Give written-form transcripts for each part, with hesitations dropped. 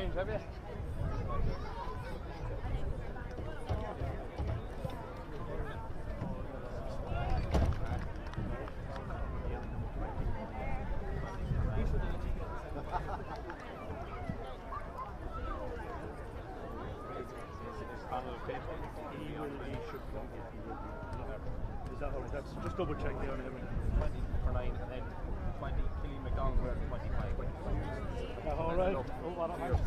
games, have you? Just double check there on everything. 20 for 9 and then 20 Killian McDonald were 25. All right. Oh, what a match.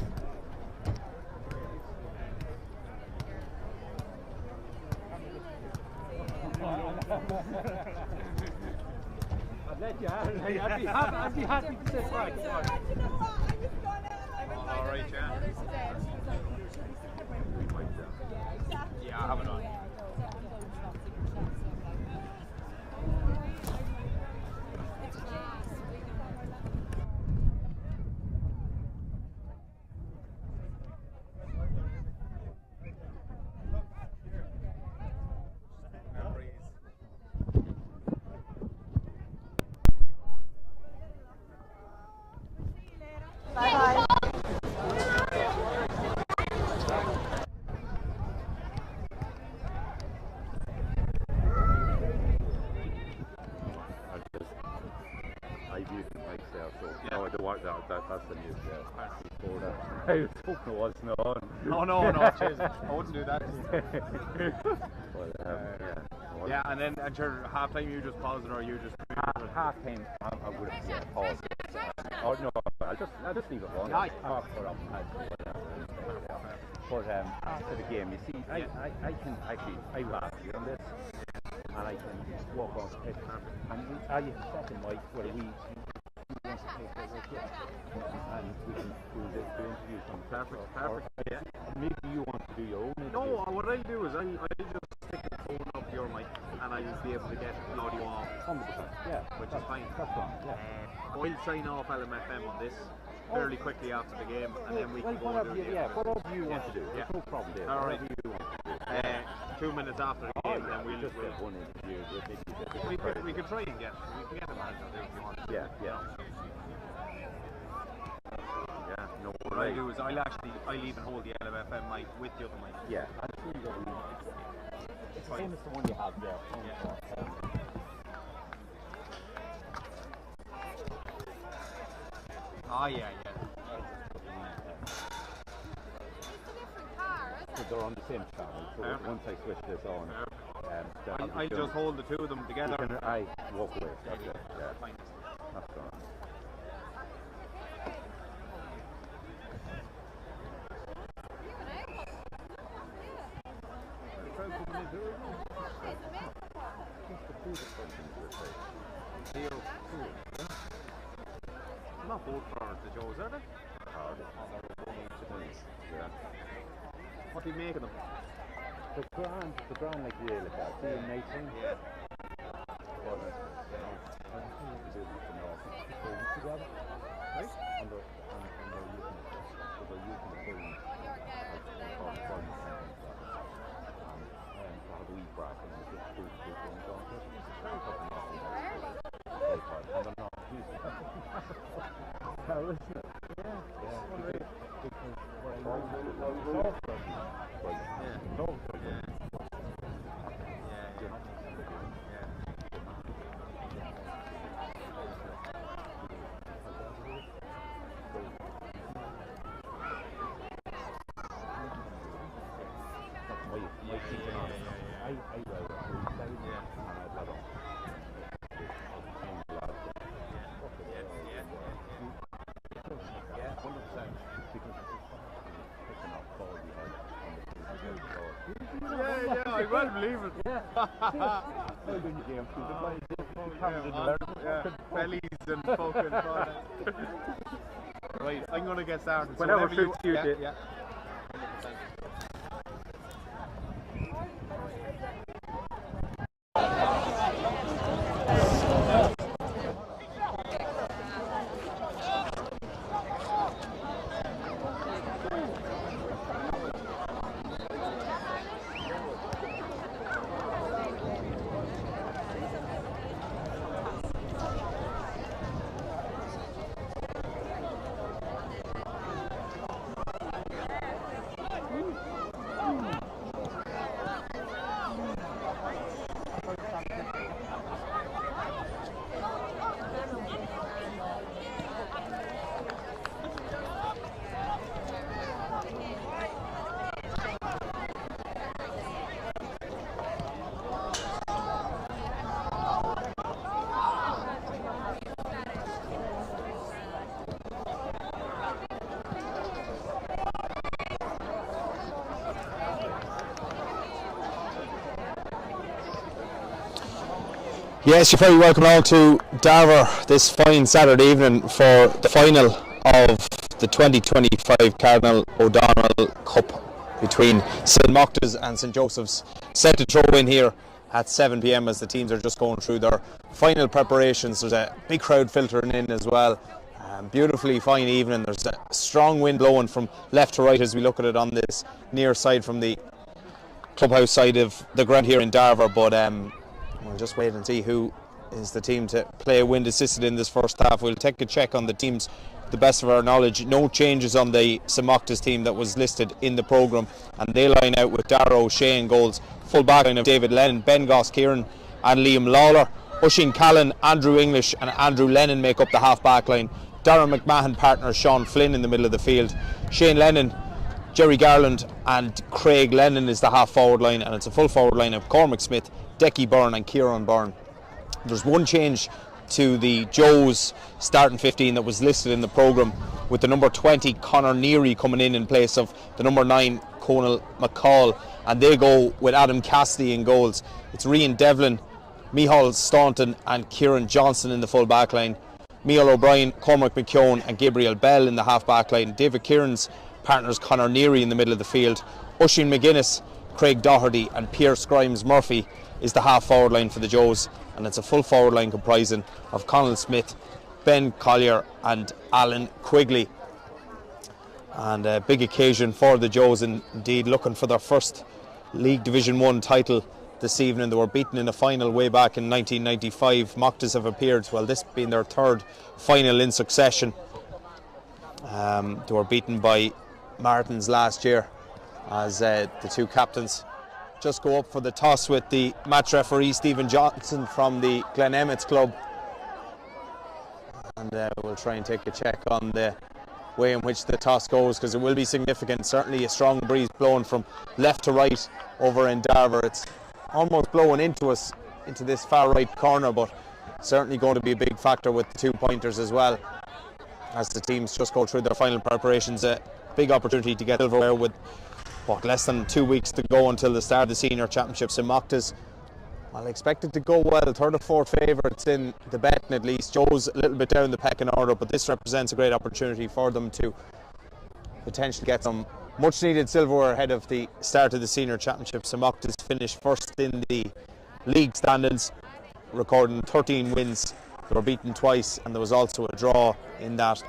I'd let you have it. I'd be happy to sit back. All right, yeah. Yeah, I have it on. Bye-bye. That's the news, before that. I was hoping it wasn't on. No, cheers. I wouldn't do that. But, yeah, and then at your half time you just pause it or you just half time I would have paused it. Oh no, I'll just leave it on. Aye. I'll put up but after the game, you see, I can actually I laugh on this, and I can walk on the pitch, and I set in Mike whether we wants to take over, and we can do the interviews on the perfect. Yeah. Maybe you want to do your own interview. No, what I do is I just stick the phone up your mic and I'll be able to get an audio off 100%, yeah, which is fine. That's fine, yeah. We'll sign off LMFM on this fairly quickly after the game and then we can go and do it. Yeah, whatever you want to do, there's no problem there. All right. Whatever you want to do. 2 minutes after the game then we'll just get one interview. We could try and get a manager there if you want. Yeah. Yeah, no, what I'll do is I'll even hold the LMFM mic with the other mic. Yeah, I'm sure you got it's the same as the one you have there. Yeah. So they're on the same channel, so once I switch this on, I just hold the two of them together. I walk away. That's it. Yeah. Fine. That's gone. Not both for the Joes, are they? Yeah. What do you make of them? The ground like the like that. See in 18? Yeah. But, together, right? And they're using the building have a wee bracket and just two ones on it. It's very fucking awesome. And they're not using it. How is it? I well believe it. Bellies and fucking right, I'm gonna get started. Whenever suits you, yeah. Yes, you're very welcome all to Darver this fine Saturday evening for the final of the 2025 Cardinal O'Donnell Cup between St Mocktas and St Joseph's. Set to throw in here at 7 p.m. as the teams are just going through their final preparations. There's a big crowd filtering in as well. Beautifully fine evening. There's a strong wind blowing from left to right as we look at it on this near side from the clubhouse side of the ground here in Darver, but we'll just wait and see who is the team to play wind assisted in this first half. We'll take a check on the teams to the best of our knowledge. No changes on the St Mocktas team that was listed in the programme, and they line out with Darragh O'Shea in goals, full back line of David Lennon, Ben Goss Kieran and Liam Lawler. Oisin Callan, Andrew English and Andrew Lennon make up the half back line. Darren McMahon partners Sean Flynn in the middle of the field. Shane Lennon, Jerry Garland and Craig Lennon is the half forward line, and it's a full forward line of Cormac Smith, Decky Byrne and Kieran Byrne. There's one change to the Joe's starting 15 that was listed in the programme, with the number 20 Conor Neary coming in place of the number 9 Conal McCall, and they go with Adam Cassidy in goals. It's Rian Devlin, Micheál Staunton and Kieran Johnson in the full back line. Micheál O'Brien, Cormac McKeown and Gabriel Bell in the half back line. David Kieran's partners Conor Neary in the middle of the field. Oisin McGuinness, Craig Doherty and Pierce Grimes Murphy is the half forward line for the Joes, and it's a full forward line comprising of Conal Smith, Ben Collier and Alan Quigley. And a big occasion for the Joes, indeed, looking for their first League Division 1 title this evening. They were beaten in a final way back in 1995. Mocktas have appeared, well, this being their third final in succession. They were beaten by Martins last year as the two captains just go up for the toss with the match referee Stephen Johnson from the Glen Emmets club, and we'll try and take a check on the way in which the toss goes, because it will be significant. Certainly a strong breeze blowing from left to right over in Darver. It's almost blowing into us into this far right corner, but certainly going to be a big factor with the 2 pointers as well as the teams just go through their final preparations. A big opportunity to get silverware with less than 2 weeks to go until the start of the senior championships in Mocktas. I'll expect it to go well. Third or fourth favourites in the betting at least. Joe's a little bit down the pecking order, but this represents a great opportunity for them to potentially get some much needed silverware ahead of the start of the senior championships. St Mocktas finished first in the league standings, recording 13 wins. They were beaten twice, and there was also a draw in that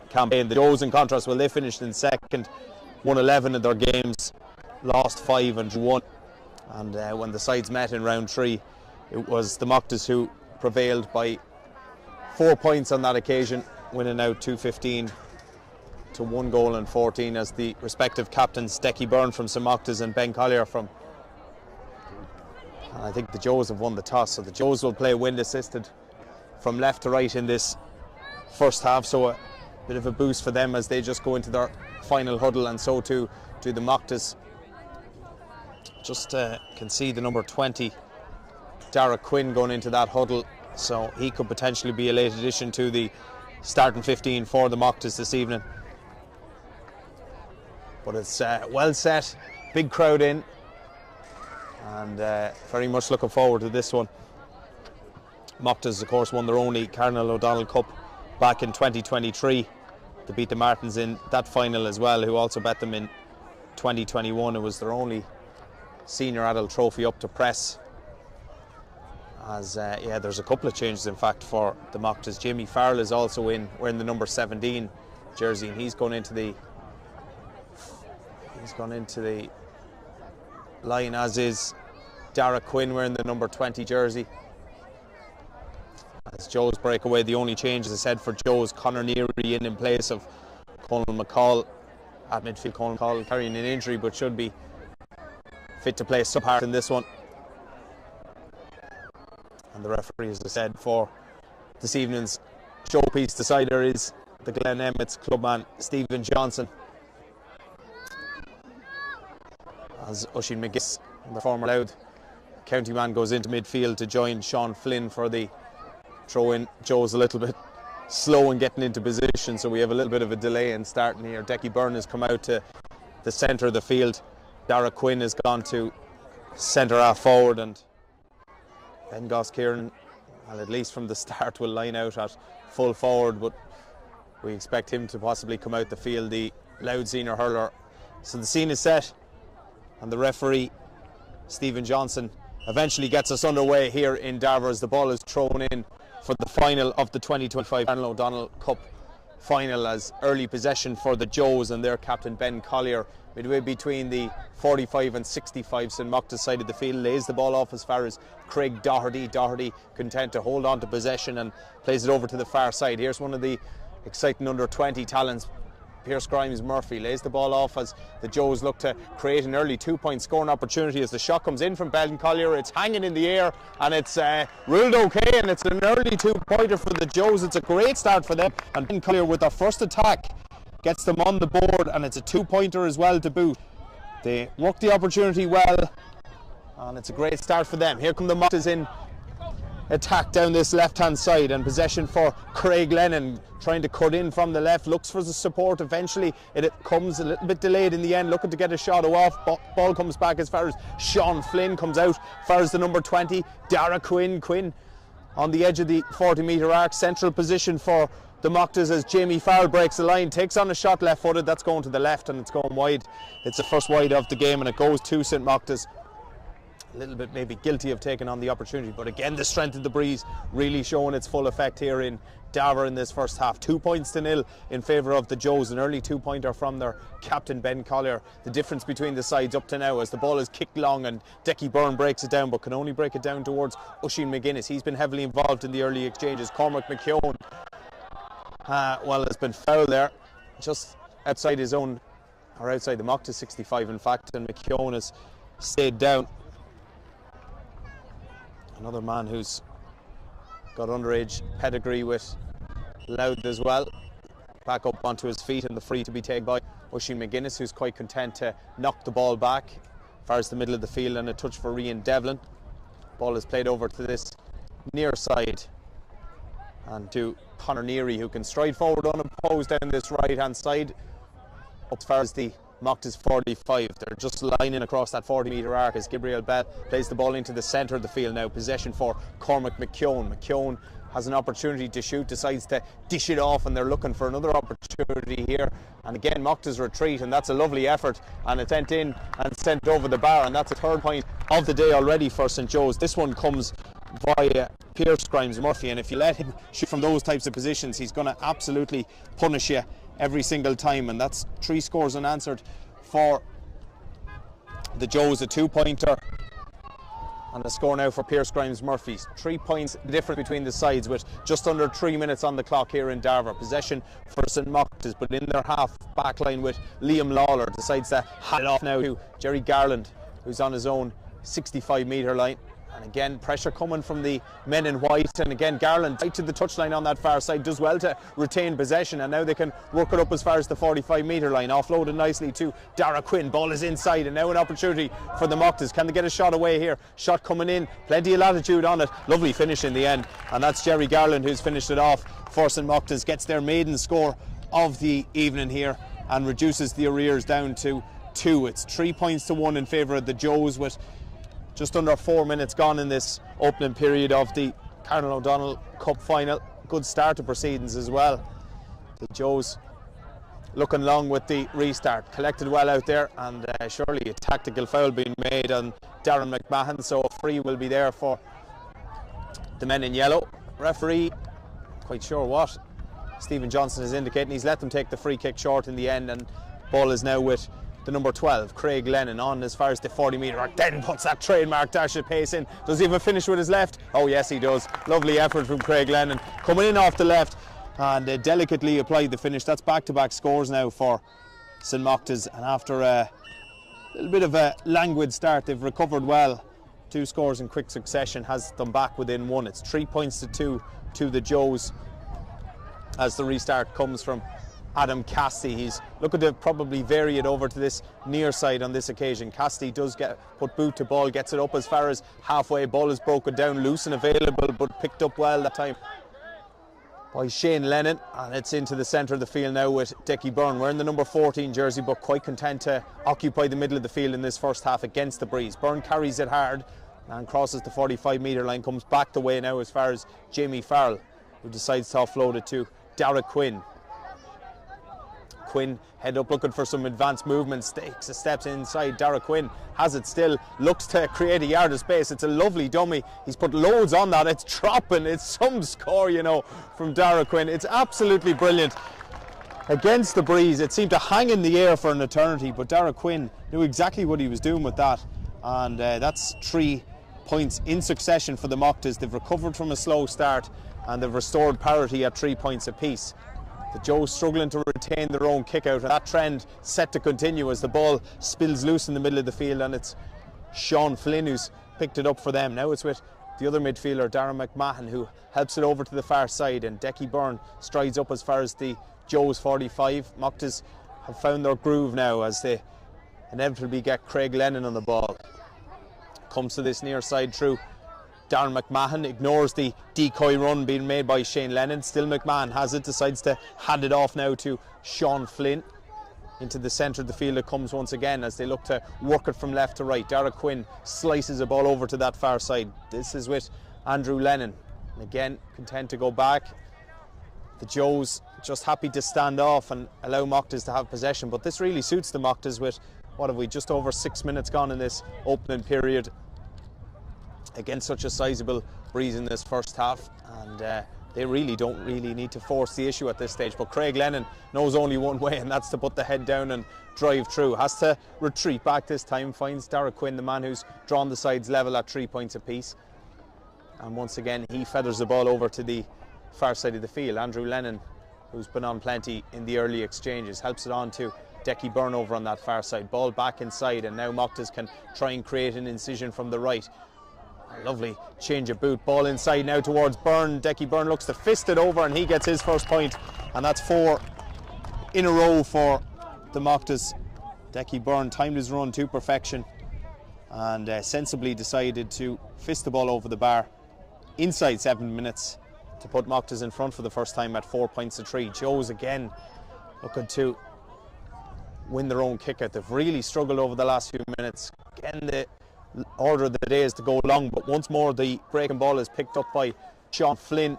campaign. The Joes, in contrast, well, they finished in second, won 11 of their games, lost 5 and drew 1. And when the sides met in round 3, it was the Mocktas who prevailed by 4 points on that occasion, winning out 2-15 to 1 goal and 14 as the respective captains Decky Byrne from St Mocktas and Ben Collier from. And I think the Joes have won the toss, so the Joes will play wind assisted from left to right in this first half, so a bit of a boost for them as they just go into their final huddle, and so too do the Mocktas. Just can see the number 20 Darragh Quinn going into that huddle, so he could potentially be a late addition to the starting 15 for the Mocktas this evening. But it's well set, big crowd in, and very much looking forward to this one. Mocktas, of course, won their only Cardinal O'Donnell Cup back in 2023. They beat the Martins in that final as well, who also bet them in 2021. It was their only senior adult trophy up to press. As there's a couple of changes in fact for the Mocktas. Jamie Farrell is also wearing the number 17 jersey, and he's gone into the line, as is Darragh Quinn wearing the number 20 jersey. As Joe's breakaway, the only change, as I said, for Joe's Conor Neary in place of Conal McCall at midfield. Conal McCall carrying an injury but should be fit to play some part in this one. And the referee, as I said, for this evening's showpiece decider is the Glen Emmets clubman Stephen Johnson. As Oisin McGuinness, the former Louth county man, goes into midfield to join Sean Flynn for the throw-in. Joe's a little bit slow in getting into position, so we have a little bit of a delay in starting here. Decky Byrne has come out to the centre of the field. Darragh Quinn has gone to centre half forward, and Ben Goss-Kieran, well, at least from the start, will line out at full forward, but we expect him to possibly come out the field, the Louth senior hurler. So the scene is set, and the referee, Stephen Johnson, eventually gets us underway here in Darver as the ball is thrown in for the final of the 2025 Colonel O'Donnell Cup final, as early possession for the Joes and their captain Ben Collier, midway between the 45 and 65 St Mocktas side of the field, lays the ball off as far as Craig Doherty. Doherty content to hold on to possession and plays it over to the far side. Here's one of the exciting under 20 talents, Pierce Grimes Murphy, lays the ball off as the Joes look to create an early 2-point scoring opportunity. As the shot comes in from Ben Collier, it's hanging in the air and it's ruled okay, and it's an early 2-pointer for the Joes. It's a great start for them, and Ben Collier with their first attack gets them on the board, and it's a 2-pointer as well to boot. They work the opportunity well, and it's a great start for them. Here come the Mocktas in attack down this left hand side, and possession for Craig Lennon, trying to cut in from the left, looks for the support. Eventually it comes a little bit delayed in the end, looking to get a shot off. Ball comes back as far as Sean Flynn comes out, as far as the number 20 Dara Quinn on the edge of the 40-metre arc. Central position for the Mocktas as Jamie Farrell breaks the line, takes on a shot left footed, that's going to the left and it's going wide. It's the first wide of the game, and it goes to St Mocktas. A little bit maybe guilty of taking on the opportunity, but again the strength of the breeze really showing its full effect here in Darver in this first half. 2-0 in favour of the Joes, an early 2-pointer from their captain Ben Collier. The difference between the sides up to now, as the ball is kicked long and Decky Byrne breaks it down, but can only break it down towards Oisin McGuinness. He's been heavily involved in the early exchanges. Cormac McKeown, well, has been fouled there just outside his own, or outside the Mocktas 65 in fact, and McKeown has stayed down. Another man who's got underage pedigree with Louth as well. Back up onto his feet, and the free to be taken by Oisin McGuinness, who's quite content to knock the ball back as far as the middle of the field, and a touch for Rian Devlin. Ball is played over to this near side and to Conor Neary, who can stride forward unopposed down this right hand side up as far as the Mocktas 45. They're just lining across that 40-metre arc as Gabriel Bell plays the ball into the centre of the field now. Possession for Cormac McKeown. McKeown has an opportunity to shoot, decides to dish it off, and they're looking for another opportunity here. And again, Mocktas retreat, and that's a lovely effort, and it's sent in and sent over the bar, and that's a 3rd point of the day already for St Joe's. This one comes via Pierce Grimes Murphy, and if you let him shoot from those types of positions, he's going to absolutely punish you every single time. And that's 3 scores unanswered for the Joes, a 2-pointer and a score now for Pierce Grimes Murphy. 3 points difference between the sides with just under 3 minutes on the clock here in Darver. Possession for St Mocktas, but in their half back line with Liam Lawler, decides to hand it off now to Jerry Garland, who's on his own 65-metre line. And again, pressure coming from the men in white, and again Garland right to the touchline on that far side, does well to retain possession, and now they can work it up as far as the 45-metre line. Offloaded nicely to Dara Quinn, ball is inside, and now an opportunity for the Mocktas. Can they get a shot away here? Shot coming in, plenty of latitude on it, lovely finish in the end, and that's Jerry Garland who's finished it off for St Mocktas. Gets their maiden score of the evening here and reduces the arrears down to 2. It's 3 points to 1 in favour of the Joes, with just under 4 minutes gone in this opening period of the Colonel O'Donnell Cup final. Good start to proceedings as well. The Joes looking long with the restart. Collected well out there, and surely a tactical foul being made on Darren McMahon, so a free will be there for the men in yellow. Referee, quite sure what Stephen Johnson is indicating. He's let them take the free kick short in the end, and ball is now with the number 12, Craig Lennon, on as far as the 40-metre arc, then puts that trademark dash of pace in. Does he even finish with his left? Oh yes, he does. Lovely effort from Craig Lennon, coming in off the left and delicately applied the finish. That's back-to-back scores now for St Mocktas, and after a little bit of a languid start, they've recovered well. 2 scores in quick succession has them back within 1. It's 3 points to 2 to the Joes as the restart comes from Adam Casti. He's looking to probably vary it over to this near side on this occasion. Casti does put boot to ball, gets it up as far as halfway. Ball is broken down, loose and available, but picked up well that time by Shane Lennon, and it's into the centre of the field now with Decky Byrne, wearing the number 14 jersey, but quite content to occupy the middle of the field in this first half against the breeze. Byrne carries it hard, and crosses the 45-metre line, comes back the way now as far as Jamie Farrell, who decides to offload it to Dara Quinn. Quinn head up looking for some advanced movement, takes a steps inside. Dara Quinn has it still, looks to create a yard of space. It's a lovely dummy, he's put loads on that. It's dropping, it's some score, you know, from Dara Quinn. It's absolutely brilliant. Against the breeze, it seemed to hang in the air for an eternity, but Dara Quinn knew exactly what he was doing with that, and that's 3 points in succession for the Mocktas. They've recovered from a slow start and they've restored parity at 3 points apiece. The Joes struggling to retain their own kick out, and that trend set to continue as the ball spills loose in the middle of the field, and it's Sean Flynn who's picked it up for them. Now it's with the other midfielder, Darren McMahon, who helps it over to the far side, and Decky Byrne strides up as far as the Joes 45. Mocktas have found their groove now as they inevitably get Craig Lennon on the ball. Comes to this near side through. Darren McMahon ignores the decoy run being made by Shane Lennon. Still McMahon has it, decides to hand it off now to Sean Flynn. Into the centre of the field it comes once again as they look to work it from left to right. Dara Quinn slices a ball over to that far side. This is with Andrew Lennon. And again, content to go back. The Joes just happy to stand off and allow Mocktas to have possession. But this really suits the Mocktas with, what have we, just over 6 minutes gone in this opening period. Against such a sizable breeze in this first half, and they really don't need to force the issue at this stage. But Craig Lennon knows only one way, and that's to put the head down and drive through. Has to retreat back this time, finds Dara Quinn, the man who's drawn the sides level at 3 points apiece, and once again he feathers the ball over to the far side of the field. Andrew Lennon, who's been on plenty in the early exchanges, helps it on to Decky Byrne over on that far side. Ball back inside, and now Mocktas can try and create an incision from the right. A lovely change of boot, ball inside now towards Byrne. Decky Byrne looks to fist it over and he gets his first point, and that's 4 in a row for the Mocktas. Decky Byrne timed his run to perfection and sensibly decided to fist the ball over the bar inside 7 minutes to put Mocktas in front for the first time at 4 points to 3. Joes again looking to win their own kick out. They've really struggled over the last few minutes. Again, the order of the day is to go long, but once more the breaking ball is picked up by Sean Flynn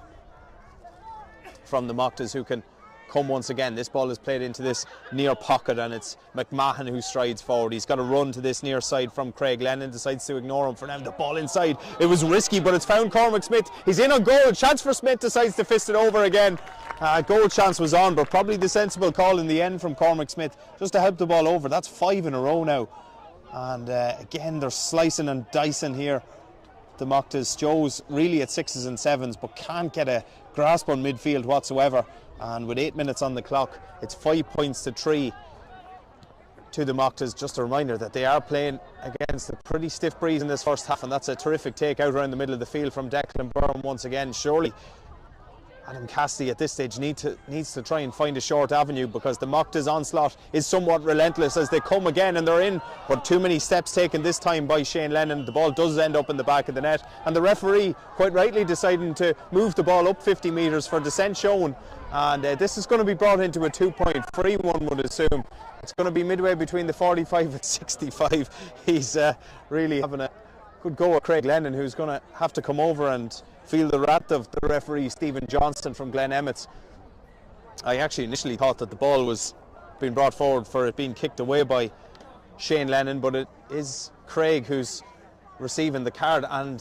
from the Mocktas, who can come once again. This ball is played into this near pocket, and it's McMahon who strides forward. He's got a run to this near side from Craig Lennon, decides to ignore him for now. The ball inside, it was risky, but it's found Cormac Smith. He's in on goal, chance for Smith, decides to fist it over again. Goal chance was on, but probably the sensible call in the end from Cormac Smith just to help the ball over. That's 5 in a row now. And again, they're slicing and dicing here, the Mocktas. Joes really at 6s and 7s, but can't get a grasp on midfield whatsoever. And with 8 minutes on the clock, it's 5 points to 3 to the Mocktas. Just a reminder that they are playing against a pretty stiff breeze in this first half, and that's a terrific take out around the middle of the field from Declan Byrne once again. Surely Adam Cassidy at this stage needs to try and find a short avenue, because the Mocktas onslaught is somewhat relentless as they come again and they're in, but too many steps taken this time by Shane Lennon. The ball does end up in the back of the net, and the referee quite rightly deciding to move the ball up 50 metres for dissent shown, and this is going to be brought into a 2-point free, one would assume. It's going to be midway between the 45 and 65. He's really having a good go at Craig Lennon, who's going to have to come over and feel the wrath of the referee Stephen Johnston from Glen Emmets. I actually initially thought that the ball was being brought forward for it being kicked away by Shane Lennon, but it is Craig who's receiving the card, and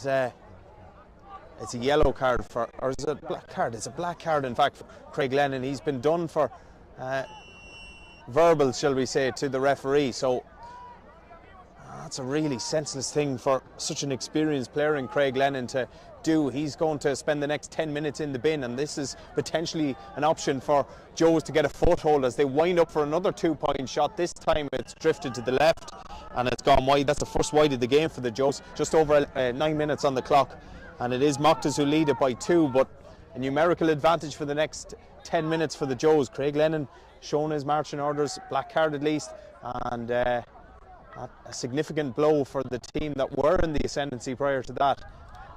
it's a yellow card for, or is it a black card? It's a black card in fact for Craig Lennon. He's been done for verbal, shall we say, to the referee. So that's a really senseless thing for such an experienced player in Craig Lennon to do. He's going to spend the next 10 minutes in the bin, and this is potentially an option for Joes to get a foothold as they wind up for another 2-point shot. This time it's drifted to the left and it's gone wide. That's the first wide of the game for the Joes. Just over 9 minutes on the clock, and it is Mocktas who lead it by 2, but a numerical advantage for the next 10 minutes for the Joes. Craig Lennon shown his marching orders, black card at least, and a significant blow for the team that were in the ascendancy prior to that.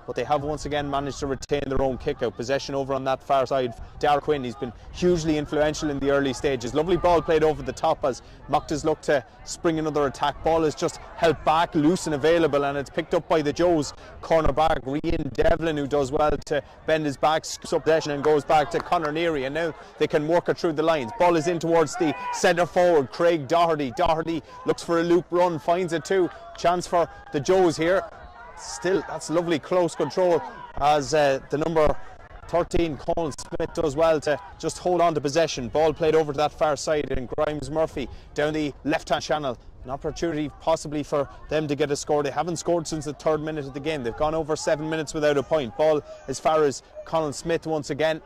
but they have once again managed to retain their own kick-out. Possession over on that far side. Darragh Quinn, he's been hugely influential in the early stages. Lovely ball played over the top as Mocktas look to spring another attack. Ball is just held back, loose and available, and it's picked up by the Joes cornerback, Rian Devlin, who does well to bend his back, scoops up possession and goes back to Conor Neary, and now they can work it through the lines. Ball is in towards the centre forward, Craig Doherty. Doherty looks for a loop run, finds it too. Chance for the Joes here. Still, that's lovely close control as the number 13 Colin Smith does well to just hold on to possession. Ball played over to that far side, and Grimes Murphy down the left hand channel. An opportunity possibly for them to get a score. They haven't scored since the 3rd minute of the game. They've gone over 7 minutes without a point. Ball as far as Colin Smith once again.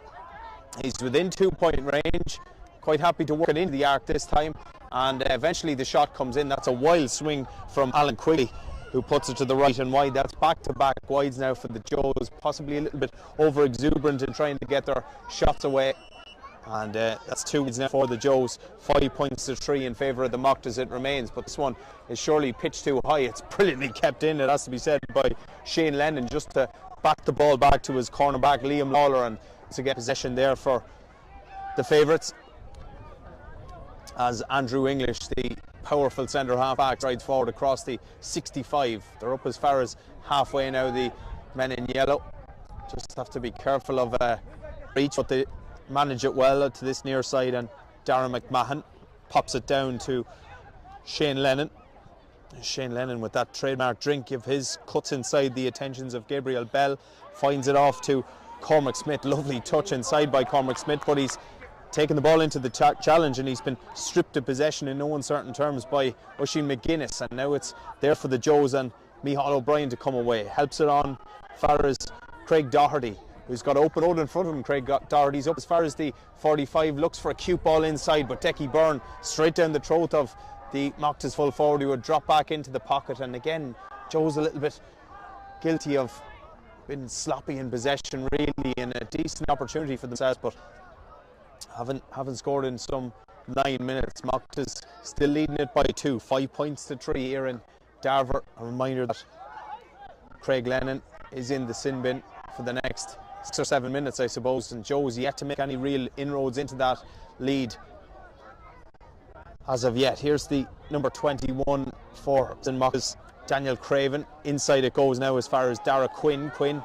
He's within 2-point range. Quite happy to work it into the arc this time, and eventually the shot comes in. That's a wild swing from Alan Quigley, who puts it to the right and wide. That's back-to-back wides now for the Joes, possibly a little bit over-exuberant in trying to get their shots away. And that's 2 wides now for the Joes. 5 points to 3 in favour of the Mocktas it remains. But this one is surely pitched too high. It's brilliantly kept in, it has to be said, by Shane Lennon, just to back the ball back to his cornerback, Liam Lawler, and to get possession there for the favourites. As Andrew English, the powerful centre half-back, strides forward across the 65. They're up as far as halfway now, the men in yellow. Just have to be careful of reach, but they manage it well to this near side, and Darren McMahon pops it down to Shane Lennon. Shane Lennon with that trademark drink of his cuts inside the attentions of Gabriel Bell, finds it off to Cormac Smith. Lovely touch inside by Cormac Smith, but he's taken the ball into the challenge, and he's been stripped of possession in no uncertain terms by Oisin McGuinness, and now it's there for the Joes and Micheál O'Brien to come away. Helps it on far as Craig Doherty, who's got open road in front of him. Craig Doherty's up as far as the 45, looks for a cute ball inside, but Decky Byrne straight down the throat of the Mocktas full forward, who would drop back into the pocket. And again, Joe's a little bit guilty of being sloppy in possession, really, and a decent opportunity for themselves, but haven't scored in some 9 minutes. Mocktas still leading it by 2, 5 points to 3 here in Darver. A reminder that Craig Lennon is in the sin bin for the next 6 or 7 minutes, I suppose, and Joe's yet to make any real inroads into that lead as of yet. Here's the number 21 for St Mocktas, Daniel Craven. Inside it goes now as far as Darragh Quinn. Quinn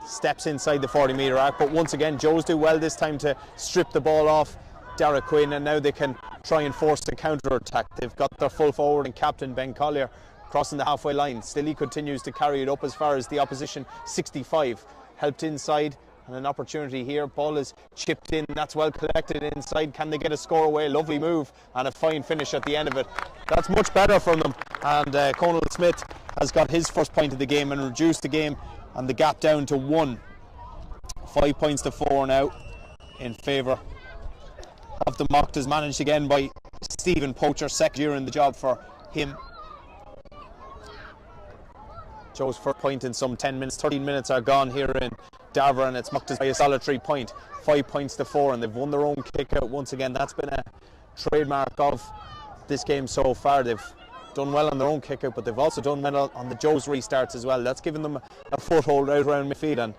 steps inside the 40-metre arc, but once again Joes do well this time to strip the ball off Darragh Quinn, and now they can try and force the counter-attack. They've got their full forward and captain Ben Collier crossing the halfway line. Still he continues to carry it up as far as the opposition 65. Helped inside, and an opportunity here. Ball is chipped in, that's well collected inside. Can they get a score away? Lovely move and a fine finish at the end of it. That's much better from them, and Conal Smith has got his first point of the game and reduced the game and the gap down to 1. 5 points to 4 now in favour of the Mocktas, managed again by Stephen Poacher, second year in the job for him. Joe's first point in some 10 minutes, 13 minutes are gone here in Darver, and it's Mocktas by a solid 3 point. 5 points to 4, and they've won their own kick out once again. That's been a trademark of this game so far. They've done well on their own kick out, but they've also done well on the Joe's restarts as well. That's given them a foothold out around midfield, and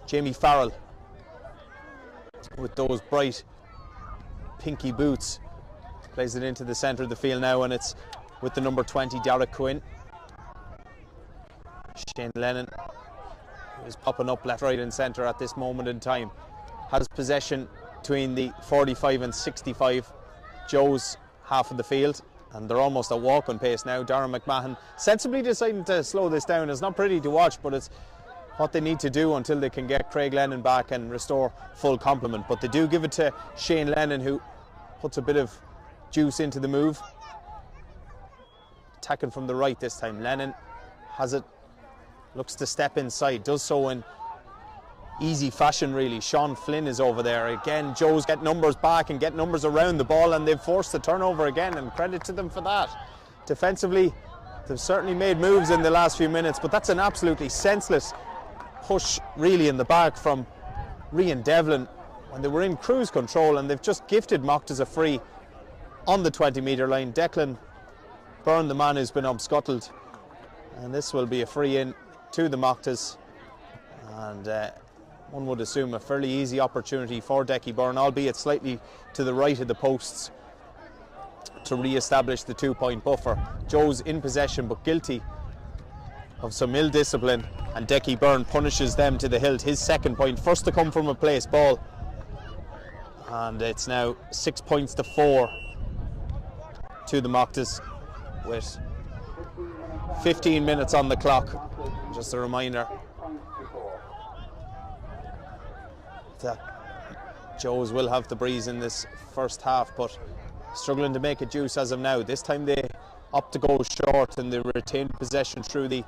Jamie Farrell with those bright pinky boots plays it into the centre of the field now, and it's with the number 20 Darragh Quinn. Shane Lennon, who is popping up left, right and centre at this moment in time, has possession between the 45 and 65, Joe's half of the field, and they're almost at walk-on pace now. Darren McMahon sensibly deciding to slow this down. It's not pretty to watch, but it's what they need to do until they can get Craig Lennon back and restore full complement. But they do give it to Shane Lennon, who puts a bit of juice into the move. Attacking from the right this time. Lennon has it, looks to step inside, does so in easy fashion really. Sean Flynn is over there. Again, Joe's get numbers back and get numbers around the ball, and they've forced the turnover again, and credit to them for that. Defensively, they've certainly made moves in the last few minutes, but that's an absolutely senseless push really in the back from Rian Devlin when they were in cruise control, and they've just gifted Mocktas a free on the 20-metre line. Declan Byrne, the man who's been upscuttled, and this will be a free in to the Mocktas. and one would assume a fairly easy opportunity for Decky Byrne, albeit slightly to the right of the posts, to re-establish the 2-point buffer. Joe's in possession but guilty of some ill discipline, and Decky Byrne punishes them to the hilt. His second point, first to come from a place ball, and it's now 6 points to 4 to the Mocktas with 15 minutes on the clock. Just a reminder that Joes will have the breeze in this first half, but struggling to make it juice as of now. This time they opt to go short, and they retain possession through the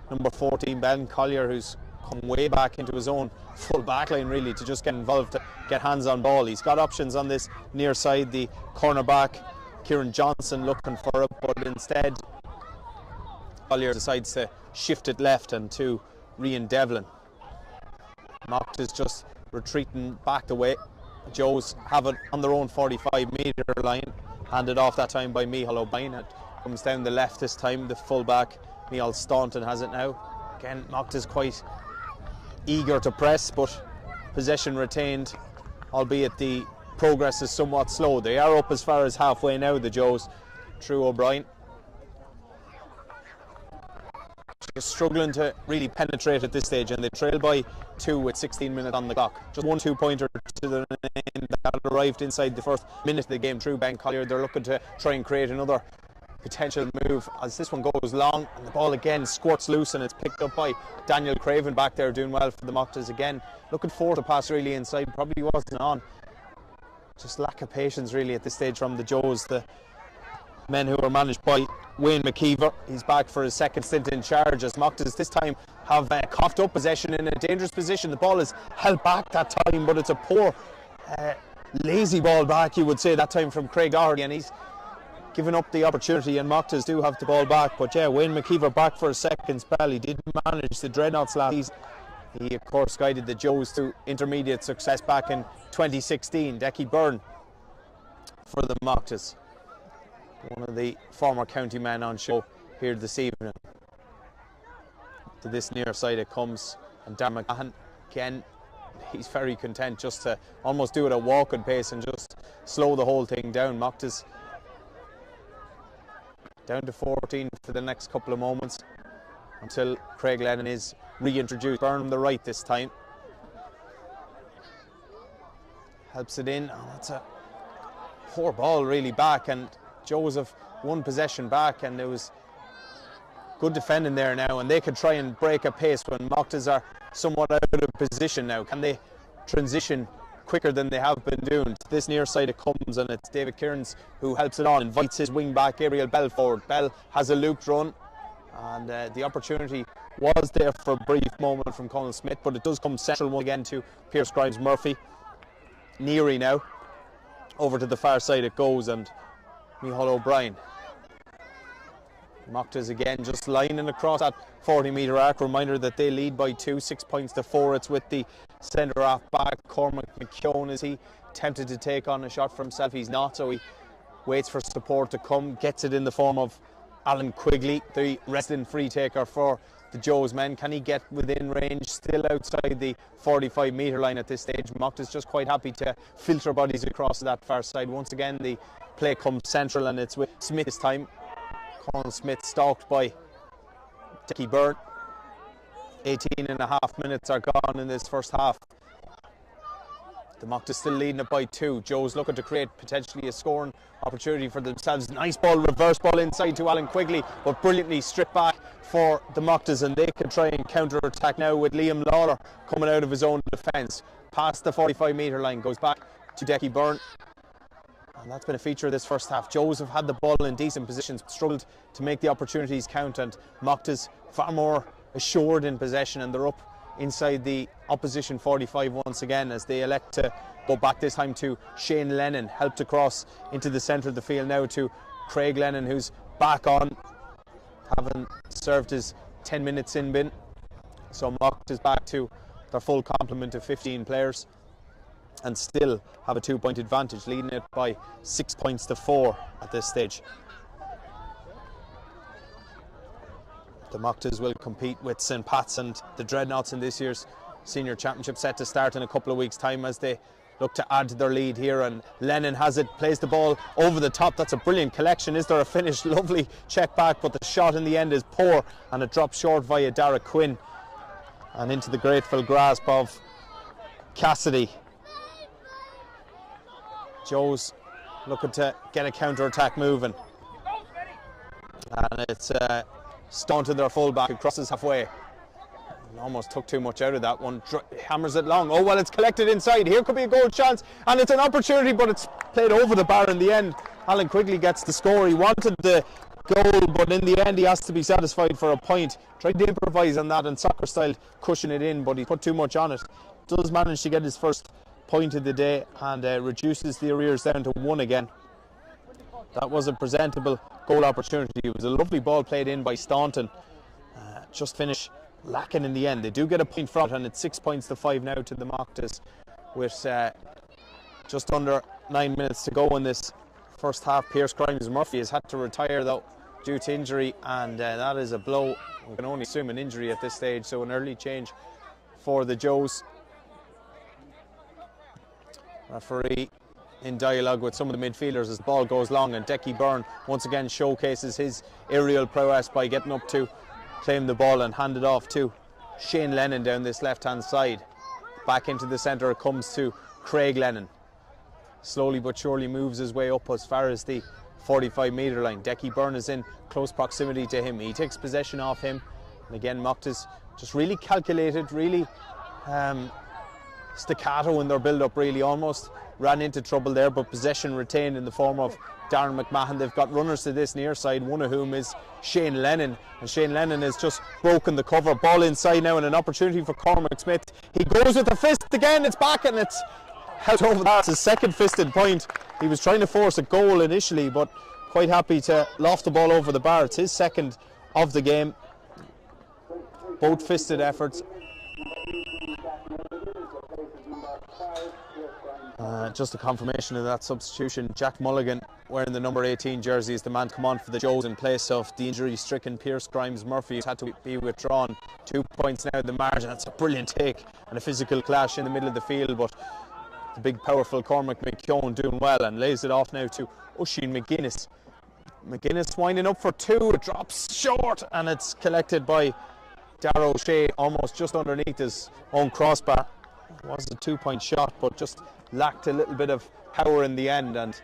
number 14 Ben Collier, who's come way back into his own full back line really to just get involved, to get hands on ball. He's got options on this near side, the cornerback Kieran Johnson looking for it, but instead Collier decides to shift it left and to Rian Devlin. Mocktas just retreating back the way. Joes have it on their own 45-metre line, handed off that time by Micheál O'Brien. It comes down the left this time. The fullback Micheál Staunton has it now. Again, Mocktas quite eager to press, but possession retained, albeit the progress is somewhat slow. They are up as far as halfway now, the Joes, through O'Brien. Just struggling to really penetrate at this stage, and they trail by 2 with 16 minutes on the clock. Just one 2-pointer to the name that arrived inside the first minute of the game through Ben Collier. They're looking to try and create another potential move as this one goes long, and the ball again squirts loose, and it's picked up by Daniel Craven back there, doing well for the Mocktas again. Looking for the pass really inside, probably wasn't on. Just lack of patience really at this stage from the Joes, the men who are managed by Wayne McKeever. He's back for his second stint in charge as Mocktas this time have coughed up possession in a dangerous position. The ball is held back that time, but it's a poor lazy ball back, you would say, that time from Craig Doherty, and he's given up the opportunity, and Mocktas do have the ball back. But yeah, Wayne McKeever back for a second spell. He did manage the Dreadnoughts last season. He of course guided the Joes to intermediate success back in 2016. Decky Byrne for the Mocktas, one of the former county men on show here this evening. To this near side it comes, and Darren McGahan again, he's very content just to almost do it at walking pace and just slow the whole thing down. Mocktas down to 14 for the next couple of moments until Craig Lennon is reintroduced. Byrne on the right this time, helps it in. Oh, that's a poor ball really back, and Joseph one possession back, and there was good defending there now, and they could try and break a pace when Mocktas are somewhat out of position now. Can they transition quicker than they have been doing? To this near side it comes, and it's David Kearns who helps it on, invites his wing back Gabriel Bell forward. Bell has a looped run, and the opportunity was there for a brief moment from Colin Smith, but it does come central once again to Pierce Grimes Murphy. Neary now, over to the far side it goes, and Micheál O'Brien. Mocktas again just lining across that 40-metre arc. Reminder that they lead by 2, 6 points to 4. It's with the centre half back Cormac McKeown. Is he tempted to take on a shot for himself? He's not, so he waits for support to come, gets it in the form of Alan Quigley, the resident free taker for the Joes men. Can he get within range? Still outside the 45-metre line at this stage. Mocktas just quite happy to filter bodies across that far side. Once again the play comes central, and it's with Smith this time. Colin Smith stalked by Decky Byrne. 18.5 minutes are gone in this first half. The Mocktas still leading it by 2. Joe's looking to create potentially a scoring opportunity for themselves. Nice ball, reverse ball inside to Alan Quigley, but brilliantly stripped back for the Mocktas, and they can try and counter-attack now with Liam Lawler coming out of his own defence. Past the 45-metre line, goes back to Decky Byrne. And that's been a feature of this first half. Joes have had the ball in decent positions, struggled to make the opportunities count, and Mocktas far more assured in possession, and they're up inside the opposition 45 once again as they elect to go back this time to Shane Lennon, helped across into the centre of the field now to Craig Lennon, who's back on, having served his 10 minutes in bin. So Mocktas back to their full complement of 15 players and still have a 2-point advantage, leading it by 6 points to 4 at this stage. The Mocktas will compete with St. Pat's and the Dreadnoughts in this year's senior championship set to start in a couple of weeks' time as they look to add to their lead here. And Lennon has it, plays the ball over the top. That's a brilliant collection. Is there a finish? Lovely check back, but the shot in the end is poor and it drops short via Dara Quinn and into the grateful grasp of Cassidy. Joe's looking to get a counter-attack moving, and it's Staunton, their fullback, who crosses halfway. Almost took too much out of that one. Hammers it long. Oh well, it's collected inside. Here could be a goal chance, and it's an opportunity, but it's played over the bar in the end. Alan Quigley gets the score. He wanted the goal, but in the end he has to be satisfied for a point. Tried to improvise on that and soccer style cushion it in, but he put too much on it. Does manage to get his first point of the day and reduces the arrears down to 1 again. That was a presentable goal opportunity. It was a lovely ball played in by Staunton. Just finish lacking in the end. They do get a point from it, and it's 6 points to 5 now to the Mocktas, with just under 9 minutes to go in this first half. Pierce Grimes Murphy has had to retire though due to injury, and that is a blow. We can only assume an injury at this stage, so an early change for the Joes. Referee in dialogue with some of the midfielders as the ball goes long, and Decky Byrne once again showcases his aerial prowess by getting up to claim the ball and hand it off to Shane Lennon down this left hand side. Back into the centre it comes to Craig Lennon. Slowly but surely moves his way up as far as the 45-metre line. Decky Byrne is in close proximity to him. He takes possession off him, and again Mocktas just really calculated, really staccato in their build-up, really almost ran into trouble there, but possession retained in the form of Darren McMahon. They've got runners to this near side, one of whom is Shane Lennon, and Shane Lennon has just broken the cover. Ball inside now and an opportunity for Cormac Smith. He goes with the fist again, it's back and it's held over. That's his second fisted point. He was trying to force a goal initially, but quite happy to loft the ball over the bar. It's his second of the game. Both fisted efforts. Just a confirmation of that substitution. Jack Mulligan, wearing the number 18 jersey, is the man to come on for the Joes in place of the injury-stricken Pierce Grimes Murphy, who's had to be withdrawn. 2 points now at the margin. That's a brilliant take and a physical clash in the middle of the field, but the big powerful Cormac McKeown doing well and lays it off now to Oisin McGuinness. McGuinness winding up for 2. It drops short and it's collected by Darrow Shea almost just underneath his own crossbar. It was a 2-point shot, but just lacked a little bit of power in the end, and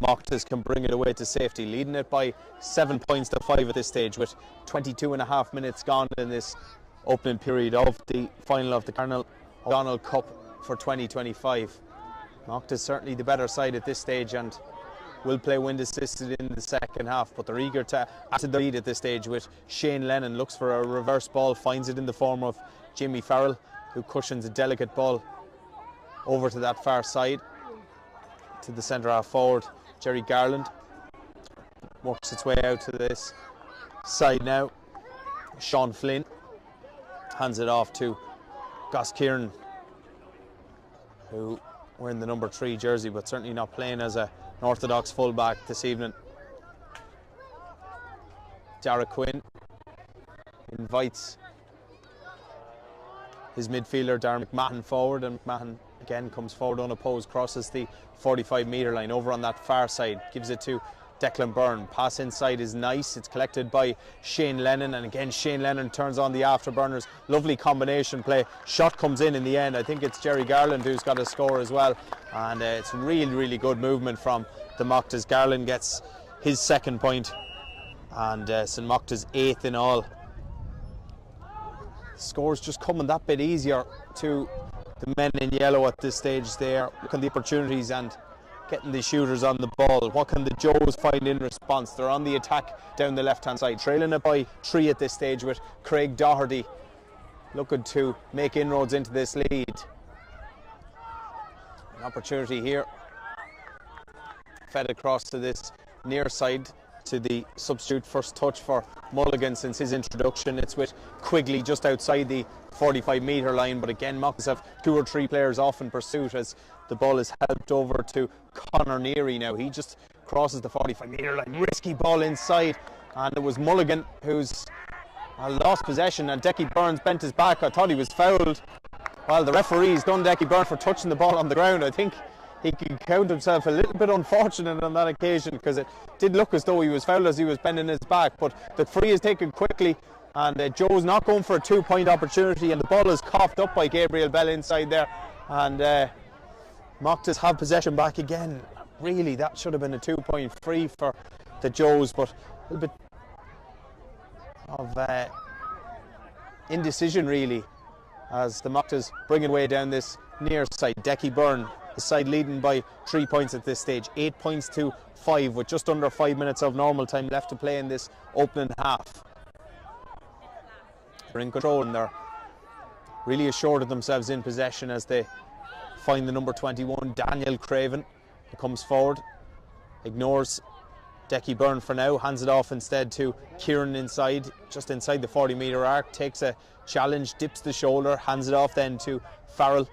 Mocktas can bring it away to safety, leading it by 7 points to 5 at this stage, with 22.5 minutes gone in this opening period of the final of the Colonel O'Donnell Cup for 2025. Mocktas certainly the better side at this stage and will play wind assisted in the second half, but they're eager to add to the lead at this stage, with Shane Lennon looks for a reverse ball, finds it in the form of Jimmy Farrell, who cushions a delicate ball over to that far side to the centre half forward. Jerry Garland works its way out to this side now. Sean Flynn hands it off to Gus Kieran, who wearing the number 3 jersey but certainly not playing as an orthodox fullback this evening. Dara Quinn invites his midfielder Darren McMahon forward, and McMahon again comes forward unopposed, crosses the 45-metre line over on that far side, gives it to Declan Byrne. Pass inside is nice, it's collected by Shane Lennon, and again Shane Lennon turns on the afterburners. Lovely combination play, shot comes in the end. I think it's Jerry Garland who's got a score as well, and it's really good movement from the Mocktas. Garland gets his second point and St Mocktas 8th in all. Scores just coming that bit easier to the men in yellow at this stage. They are looking at the opportunities and getting the shooters on the ball. What can the Joes find in response? They're on the attack down the left hand side, trailing it by 3 at this stage, with Craig Doherty looking to make inroads into this lead. An opportunity here, fed across to this near side to the substitute. First touch for Mulligan since his introduction. It's with Quigley just outside the 45-metre line, but again Mocktas have 2 or 3 players off in pursuit as the ball is helped over to Conor Neary now. He just crosses the 45-metre line, risky ball inside, and it was Mulligan who's lost possession, and Decky Burns bent his back. I thought he was fouled. Well, the referee's done Decky Burns for touching the ball on the ground. I think he can count himself a little bit unfortunate on that occasion, because it did look as though he was fouled as he was bending his back. But the free is taken quickly, and Joe's not going for a 2-point opportunity, and the ball is coughed up by Gabriel Bell inside there, and Mocktas have possession back again. Really, that should have been a 2-point free for the Joes, but a little bit of indecision really, as the Mocktas bring it away down this near side. Decky Byrne, the side leading by 3 points at this stage, 8 points to 5, with just under 5 minutes of normal time left to play in this opening half. They're in control, and they're really assured of themselves in possession as they find the number 21, Daniel Craven, who comes forward, ignores Decky Byrne for now, hands it off instead to Kieran inside, just inside the 40-metre arc, takes a challenge, dips the shoulder, hands it off then to Farrell.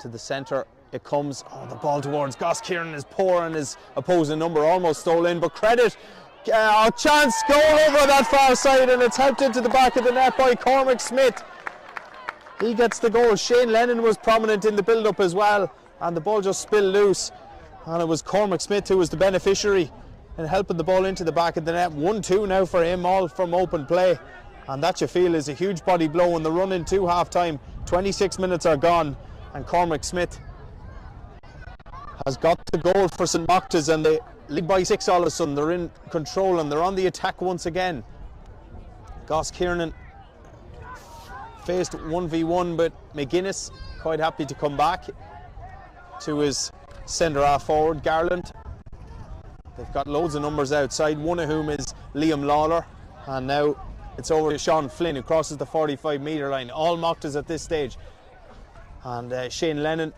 To the centre it comes. Oh, the ball towards Goss. Kieran is poor, and his opposing number almost stole in, but credit. Chance goal over that far side, and it's helped into the back of the net by Cormac Smith. He gets the goal. Shane Lennon was prominent in the build-up as well, and the ball just spilled loose, and it was Cormac Smith who was the beneficiary in helping the ball into the back of the net. 1-2 now for him, all from open play, and that you feel is a huge body blow in the run into half-time. 26 minutes are gone, and Cormac Smith has got the goal for St Mocktas, and they lead by 6 all of a sudden. They're in control, and they're on the attack once again. Goss Kiernan faced 1v1, but McGuinness quite happy to come back to his centre-half forward, Garland. They've got loads of numbers outside, one of whom is Liam Lawler, and now it's over to Sean Flynn, who crosses the 45-metre line. All Mocktas at this stage, and Shane Lennon,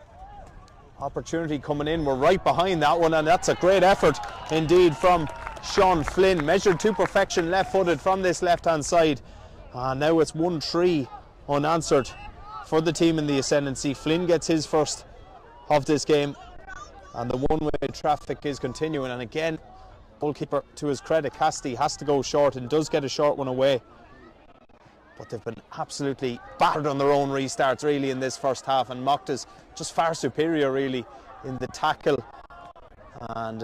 opportunity coming in. We're right behind that one, and that's a great effort indeed from Sean Flynn, measured to perfection, left-footed from this left-hand side, and now it's 1-3 unanswered for the team in the ascendancy. Flynn gets his first of this game, and the one-way traffic is continuing. And again, goalkeeper, to his credit, Cassidy, has to go short and does get a short one away, but they've been absolutely battered on their own restarts really in this first half, and Mocktas just far superior really in the tackle, and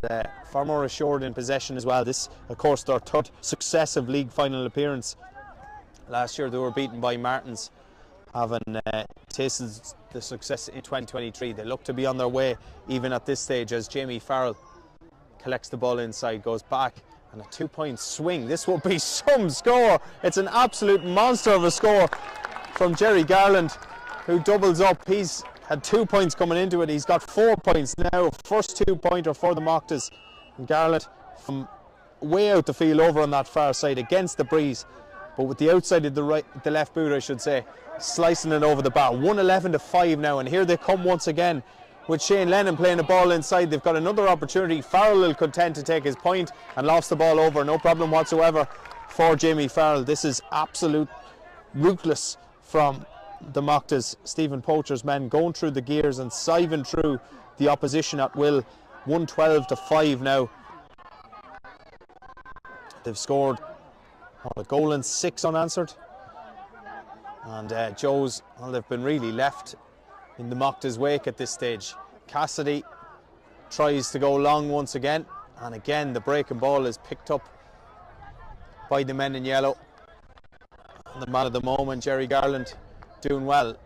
far more assured in possession as well. This, of course, their third successive league final appearance. Last year they were beaten by Martins, having tasted the success in 2023. They look to be on their way even at this stage, as Jamie Farrell collects the ball inside, goes back, and a 2-point swing. This will be some score. It's an absolute monster of a score from Jerry Garland, who doubles up. He's had 2 points coming into it. He's got 4 points now. First 2-pointer for the Mocktas. And Garland from way out the field over on that far side against the breeze, but with the outside of the left boot, I should say, slicing it over the bar. 1-11-5 now, and here they come once again with Shane Lennon playing the ball inside. They've got another opportunity. Farrell will contend to take his point and lofts the ball over. No problem whatsoever for Jamie Farrell. This is absolute ruthless from the Mocktas. Stephen Poacher's men going through the gears and siving through the opposition at will. 1-12-5 now. They've scored a goal and 6 unanswered, and Joe's, well, they've been really left in the Mocktas' wake at this stage. Cassidy tries to go long once again, and again the breaking ball is picked up by the men in yellow. And the man of the moment, Jerry Garland, doing well.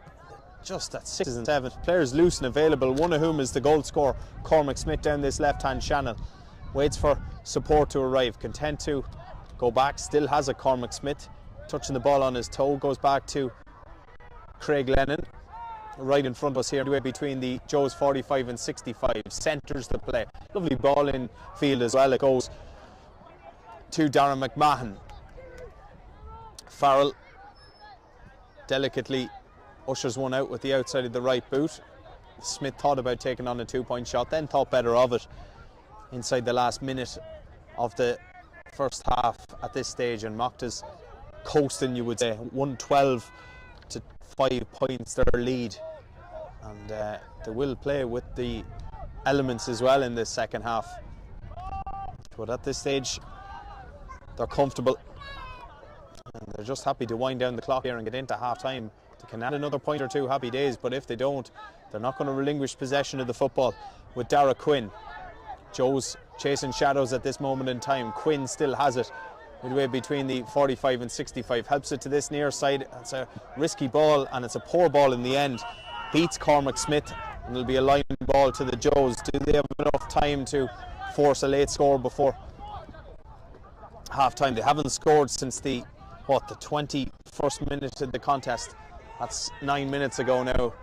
Just at 6 and 7 players loose and available, one of whom is the goal scorer Cormac Smith down this left hand channel. Waits for support to arrive, content to go back, still has a Cormac Smith touching the ball on his toe, goes back to Craig Lennon right in front of us here, anyway, between the Joe's 45 and 65, centres the play. Lovely ball in field as well. It goes to Darren McMahon. Farrell delicately ushers one out with the outside of the right boot. Smith thought about taking on a 2-point shot, then thought better of it inside the last minute of the first half at this stage, and Mocktas coasting, you would say. 1-12-5 points their lead, and they will play with the elements as well in this second half, but at this stage they're comfortable, and they're just happy to wind down the clock here and get into half-time. They can add another point or two, happy days, but if they don't, they're not going to relinquish possession of the football with Dara Quinn. Joe's chasing shadows at this moment in time. Quinn still has it midway between the 45 and 65, helps it to this near side. It's a risky ball and it's a poor ball in the end. Beats Cormac Smith, and it'll be a line ball to the Joes. Do they have enough time to force a late score before half-time? They haven't scored since the 21st minute of the contest. That's 9 minutes ago now.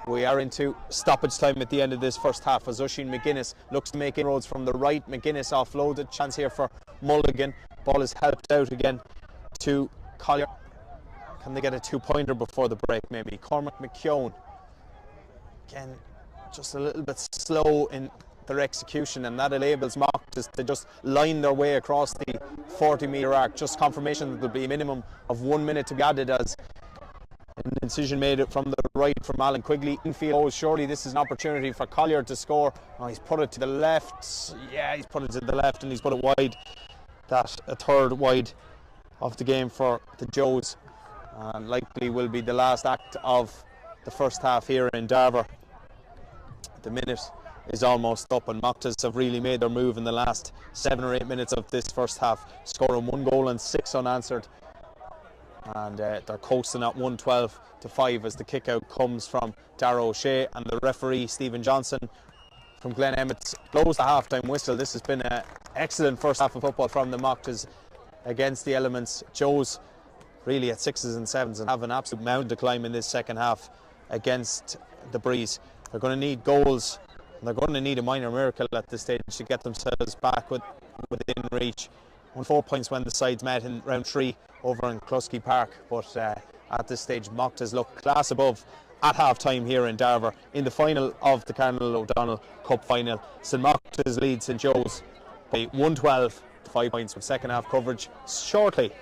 We are into stoppage time at the end of this first half as Oisin McGuinness looks to make inroads from the right. McGuinness offloaded, chance here for Mulligan. Ball is helped out again to Collier. Can they get a 2-pointer before the break maybe? Cormac McKeown, again, just a little bit slow in their execution, and that enables Mocktas to just line their way across the 40-metre arc. Just confirmation that there'll be a minimum of 1 minute to be added as an incision made from the right from Alan Quigley. Infield, oh, surely this is an opportunity for Collier to score. Oh, he's put it to the left. Yeah, he's put it to the left and he's put it wide. That a third wide of the game for the Joes, and likely will be the last act of the first half here in Darver. The minute is almost up, and Mocktas have really made their move in the last 7 or 8 minutes of this first half, scoring 1 goal and 6 unanswered. And they're coasting at 112-5 as the kick out comes from Darragh O'Shea, and the referee Stephen Johnson from Glen Emmett blows the half-time whistle. This has been an excellent first half of football from the Mocktas against the Elements. Joe's really at 6s and 7s and have an absolute mountain to climb in this second half against the Breeze. They're going to need goals, and they're going to need a minor miracle at this stage to get themselves back within reach. Won 4 points when the sides met in round 3 over in Cluskey Park, but at this stage Mocktas look class above at half-time here in Darver in the final of the Cardinal O'Donnell Cup final. St Mocktas leads St Joe's by 112-5 points, with second half coverage shortly.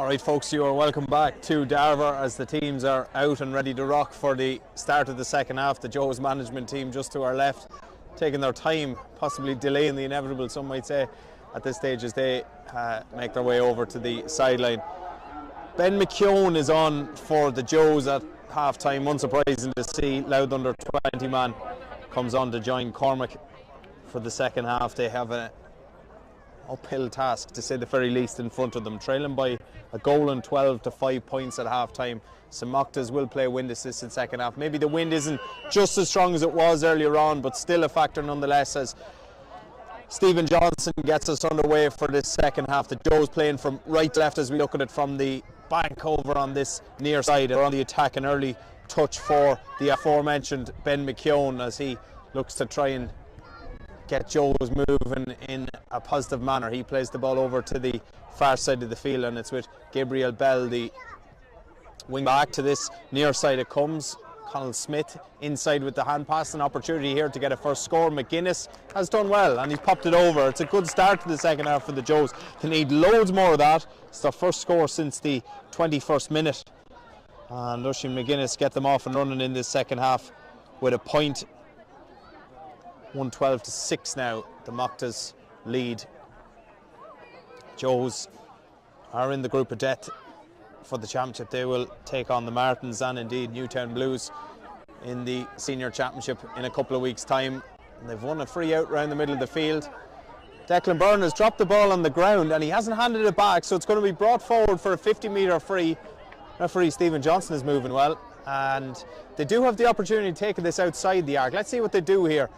Alright folks, you are welcome back to Darver as the teams are out and ready to rock for the start of the second half. The Joe's management team just to our left, taking their time, possibly delaying the inevitable, some might say, at this stage as they make their way over to the sideline. Ben McKeown is on for the Joes at half time. Unsurprising to see Louth under 20 man comes on to join Cormac for the second half. They have an uphill task, to say the very least, in front of them, trailing by a goal and 12 to 5 points at half time. So Mocktas will play wind assist in second half. Maybe the wind isn't just as strong as it was earlier on, but still a factor nonetheless, as Stephen Johnson gets us underway for this second half. The Joes playing from right to left as we look at it from the bank over on this near side. They're on the attack, an early touch for the aforementioned Ben McKeown as he looks to try and get Joes moving in a positive manner. He plays the ball over to the far side of the field, and it's with Gabriel Bell, the wing back. To this near side it comes. Conal Smith inside with the hand pass, an opportunity here to get a first score. McGuinness has done well and he's popped it over. It's a good start to the second half for the Joes. They need loads more of that. It's their first score since the 21st minute, and Oisin McGuinness get them off and running in this second half with a point. 112 to 6 now, the Mocktas lead. Joes are in the group of death for the championship. They will take on the Martins and indeed Newtown Blues in the senior championship in a couple of weeks' time. And they've won a free out round the middle of the field. Declan Byrne has dropped the ball on the ground and he hasn't handed it back, so it's going to be brought forward for a 50-metre free. Referee Stephen Johnson is moving well, and they do have the opportunity of taking this outside the arc. Let's see what they do here.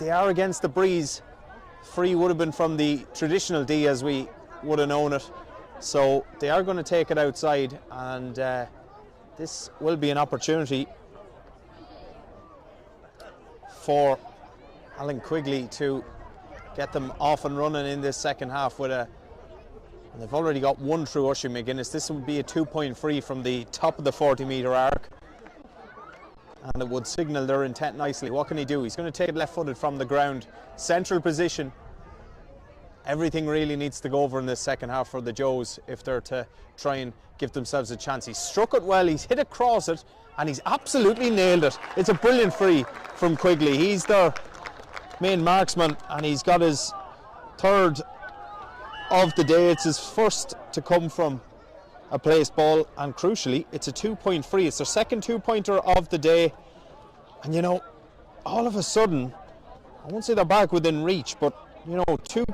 They are against the breeze. Free would have been from the traditional D as we would have known it. So they are going to take it outside, and this will be an opportunity for Alan Quigley to get them off and running in this second half with a, and they've already got one through Oisin McGuinness. This would be a 2-point free from the top of the 40-metre arc, and it would signal their intent nicely. What can he do? He's going to take it left-footed from the ground. Central position. Everything really needs to go over in this second half for the Joes if they're to try and give themselves a chance. He struck it well, he's hit across it, and he's absolutely nailed it. It's a brilliant free from Quigley. He's their main marksman, and he's got his third of the day. It's his first to come from a placed ball, and crucially it's a 2-point free. It's their second 2-pointer of the day, and you know, all of a sudden, I won't say they're back within reach, but you know, two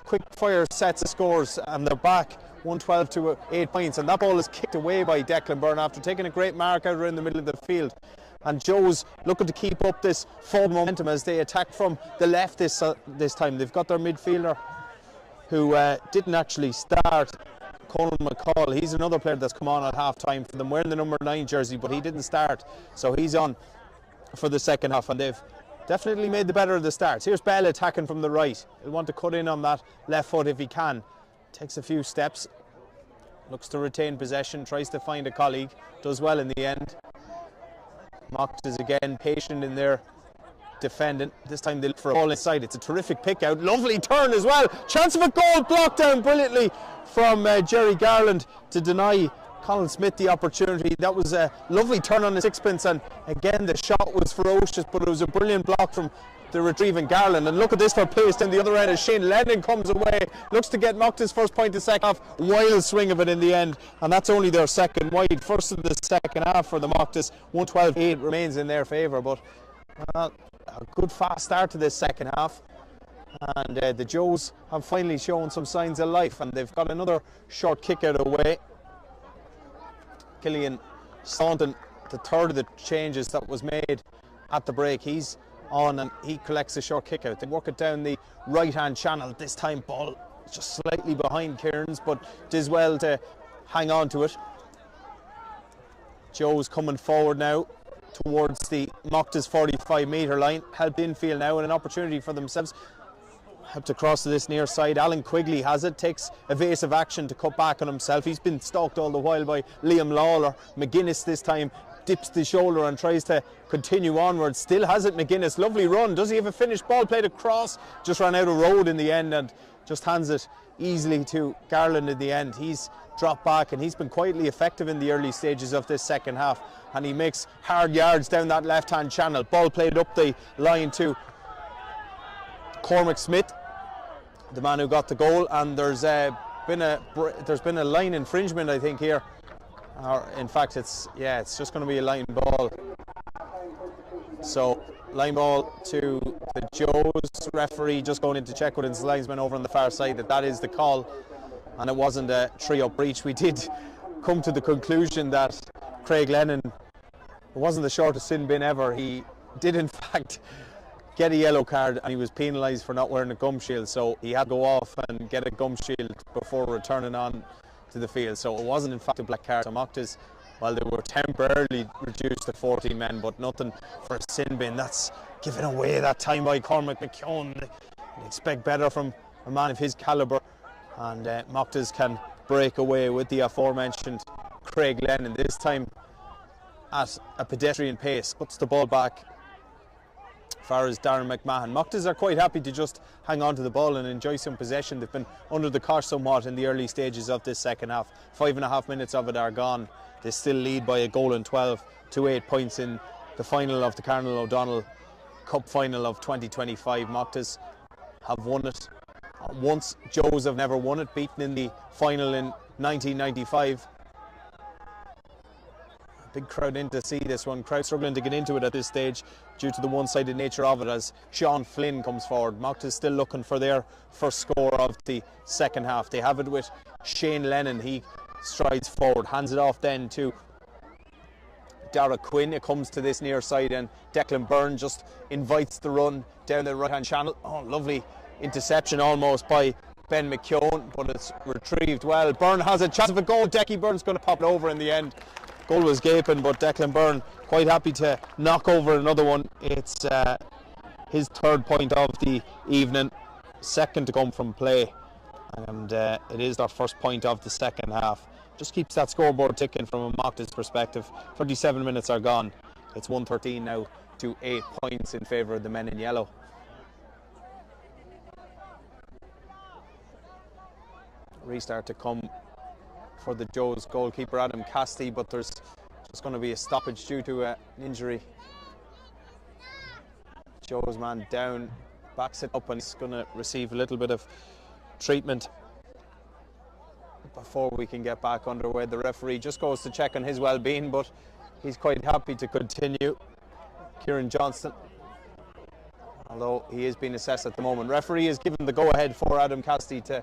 quick fire sets of scores and they're back 112 to 8 points, and that ball is kicked away by Declan Byrne after taking a great mark out around the middle of the field. And Joe's looking to keep up this forward momentum as they attack from the left this time. They've got their midfielder who didn't actually start, Colin McCall. He's another player that's come on at half time for them, wearing the number 9 jersey, but he didn't start, so he's on for the second half, and they've definitely made the better of the starts. Here's Bell attacking from the right. He'll want to cut in on that left foot if he can. Takes a few steps, looks to retain possession, tries to find a colleague, does well in the end. Mocktas again patient in their defending. This time they look for a ball inside. It's a terrific pick out, lovely turn as well. Chance of a goal, blocked down brilliantly from Jerry Garland to deny Conal Smith the opportunity. That was a lovely turn on the sixpence, and again the shot was ferocious, but it was a brilliant block from the retrieving Garland. And look at this for place down the other end as Shane Lennon comes away, looks to get Mocktas' first point the second half. Wild swing of it in the end, and that's only their second wide. First of the second half for the Mocktas. 112-8 remains in their favour, but a good fast start to this second half, and the Joes have finally shown some signs of life, and they've got another short kick out away. Killian Staunton, the third of the changes that was made at the break, he's on and he collects a short kick out. They work it down the right hand channel. This time ball just slightly behind Cairns, but does well to hang on to it. Joe's coming forward now towards the Mocktas 45-metre line, helped infield now, and an opportunity for themselves. Helped across to this near side. Alan Quigley has it, takes evasive action to cut back on himself. He's been stalked all the while by Liam Lawler. McGuinness this time dips the shoulder and tries to continue onward. Still has it, McGuinness. Lovely run. Does he have a finished ball? Played across. Just ran out of road in the end and just hands it easily to Garland in the end. He's dropped back and he's been quietly effective in the early stages of this second half, and he makes hard yards down that left hand channel. Ball played up the line to Cormac Smith, the man who got the goal, and there's been a line infringement, I think, here. Or in fact, it's just going to be a line ball. So line ball to the Joes. Referee just going in to check with his linesman over on the far side that is the call, and it wasn't a 3-up breach. We did come to the conclusion that Craig Lennon, it wasn't the shortest sin bin ever. He did in fact get a yellow card, and he was penalised for not wearing a gum shield, so he had to go off and get a gum shield before returning on to the field. So it wasn't in fact a black card. So Mocktas, well, they were temporarily reduced to 14 men, but nothing for a sin bin. That's given away that time by Cormac McKeown. You'd expect better from a man of his calibre, and Mocktas can break away with the aforementioned Craig Lennon, this time at a pedestrian pace. Puts the ball back as far as Darren McMahon. Mocktas are quite happy to just hang on to the ball and enjoy some possession. They've been under the cosh somewhat in the early stages of this second half. 5.5 minutes of it are gone. They still lead by a goal and 12 to 8 points in the final of the Carnal O'Donnell Cup final of 2025. Mocktas have won it once. Joes have never won it, beaten in the final in 1995. Big crowd in to see this one. Crowd struggling to get into it at this stage due to the one-sided nature of it as Sean Flynn comes forward. Mocktas still looking for their first score of the second half. They have it with Shane Lennon. He strides forward, hands it off then to Dara Quinn. It comes to this near side and Declan Byrne just invites the run down the right-hand channel. Oh, lovely interception almost by Ben McKeown, but it's retrieved well. Byrne has a chance of a goal. Decky Byrne's going to pop it over in the end. Goal was gaping, but Declan Byrne quite happy to knock over another one. It's his third point of the evening, second to come from play, and it is their first point of the second half. Just keeps that scoreboard ticking from a Mocktas perspective. 37 minutes are gone. It's 113 now to 8 points in favour of the men in yellow. Restart to come for the Joes goalkeeper Adam Casti, but there's just going to be a stoppage due to an injury. Joes man down, backs it up, and he's going to receive a little bit of treatment before we can get back underway. The referee just goes to check on his well-being, but he's quite happy to continue. Kieran Johnston, although he is being assessed at the moment. Referee has given the go-ahead for Adam Casti to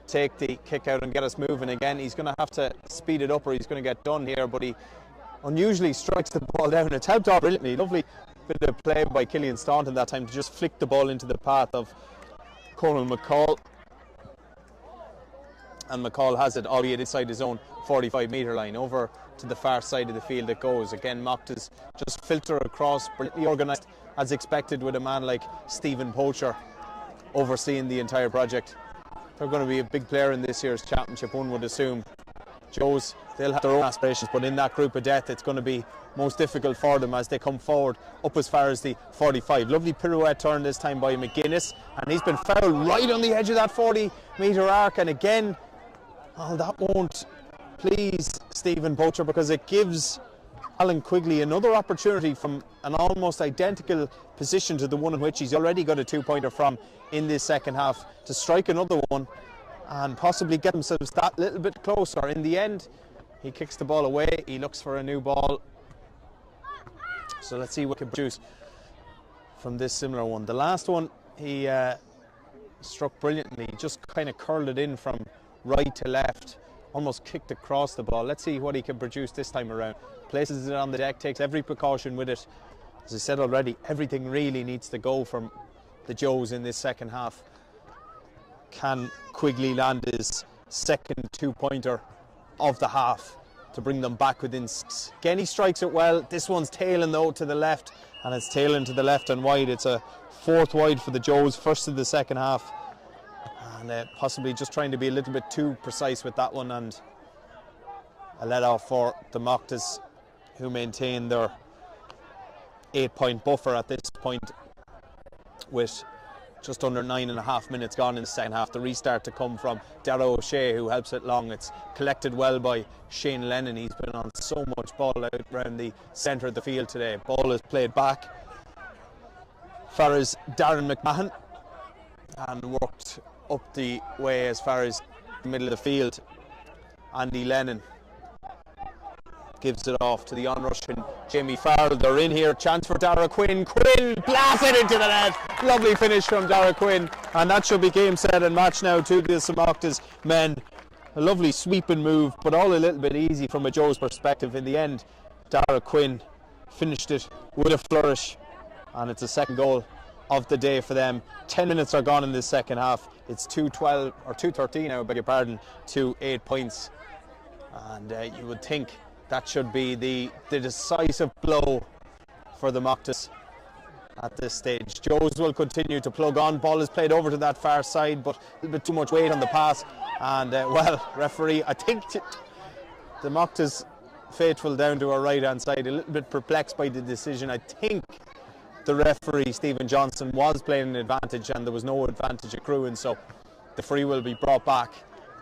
take the kick out and get us moving again. He's going to have to speed it up or he's going to get done here, but he unusually strikes the ball down. It's helped out brilliantly. Lovely bit of play by Killian Staunton that time to just flick the ball into the path of Conal McCall. And McCall has it, albeit inside his own 45-metre line. Over to the far side of the field it goes. Again, Mocktas just filter across, brilliantly organised as expected with a man like Stephen Poacher overseeing the entire project. They're going to be a big player in this year's championship, one would assume. Joes, they'll have their own aspirations, but in that group of death it's going to be most difficult for them as they come forward up as far as the 45. Lovely pirouette turn this time by McGuinness, and he's been fouled right on the edge of that 40-metre arc, and again, oh, that won't please Stephen Poacher because it gives Alan Quigley another opportunity from an almost identical position to the one in which he's already got a two-pointer from in this second half to strike another one and possibly get themselves that little bit closer. In the end, he kicks the ball away. He looks for a new ball. So let's see what he can produce from this similar one. The last one, he struck brilliantly. He just kind of curled it in from right to left, almost kicked across the ball. Let's see what he can produce this time around. Places it on the deck, takes every precaution with it. As I said already, everything really needs to go from the Joes in this second half. Can Quigley land his second two-pointer of the half to bring them back within 6? Again, he strikes it well. This one's tailing though to the left, and it's tailing to the left and wide. It's a fourth wide for the Joes, first of the second half, and possibly just trying to be a little bit too precise with that one, and a let off for the Mocktas, who maintain their 8-point buffer at this point with just under 9.5 minutes gone in the second half. The restart to come from Darragh O'Shea, who helps it long. It's collected well by Shane Lennon. He's been on so much ball out around the centre of the field today. Ball is played back. Far as Darren McMahon, and worked up the way as far as the middle of the field. Andy Lennon gives it off to the on-rushing Jamie Farrell. They're in here, chance for Dara Quinn. Quinn blasted into the net. Lovely finish from Dara Quinn, and that should be game, set and match now to the Mocktas men. A lovely sweeping move, but all a little bit easy from a Joe's perspective. In the end, Dara Quinn finished it with a flourish, and it's a second goal of the day for them. 10 minutes are gone in this second half. It's 2-12 or 2-13, I beg your pardon, to 8 points, and you would think that should be the decisive blow for the Mocktas at this stage. Joes will continue to plug on. Ball is played over to that far side, but a little bit too much weight on the pass. And, well, referee, I think the Mocktas faithful down to our right-hand side, a little bit perplexed by the decision. I think the referee, Stephen Johnson, was playing an advantage, and there was no advantage accruing, so the free will be brought back.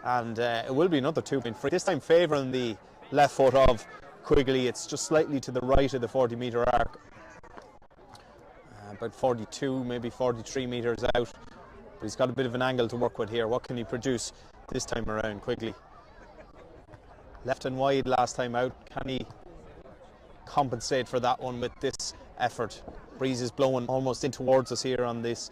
And it will be another 2-point free, this time favouring the left foot of Quigley. It's just slightly to the right of the 40-metre arc, about 42, maybe 43 metres out, but he's got a bit of an angle to work with here. What can he produce this time around? Quigley left and wide last time out. Can he compensate for that one with this effort? Breeze is blowing almost in towards us here on this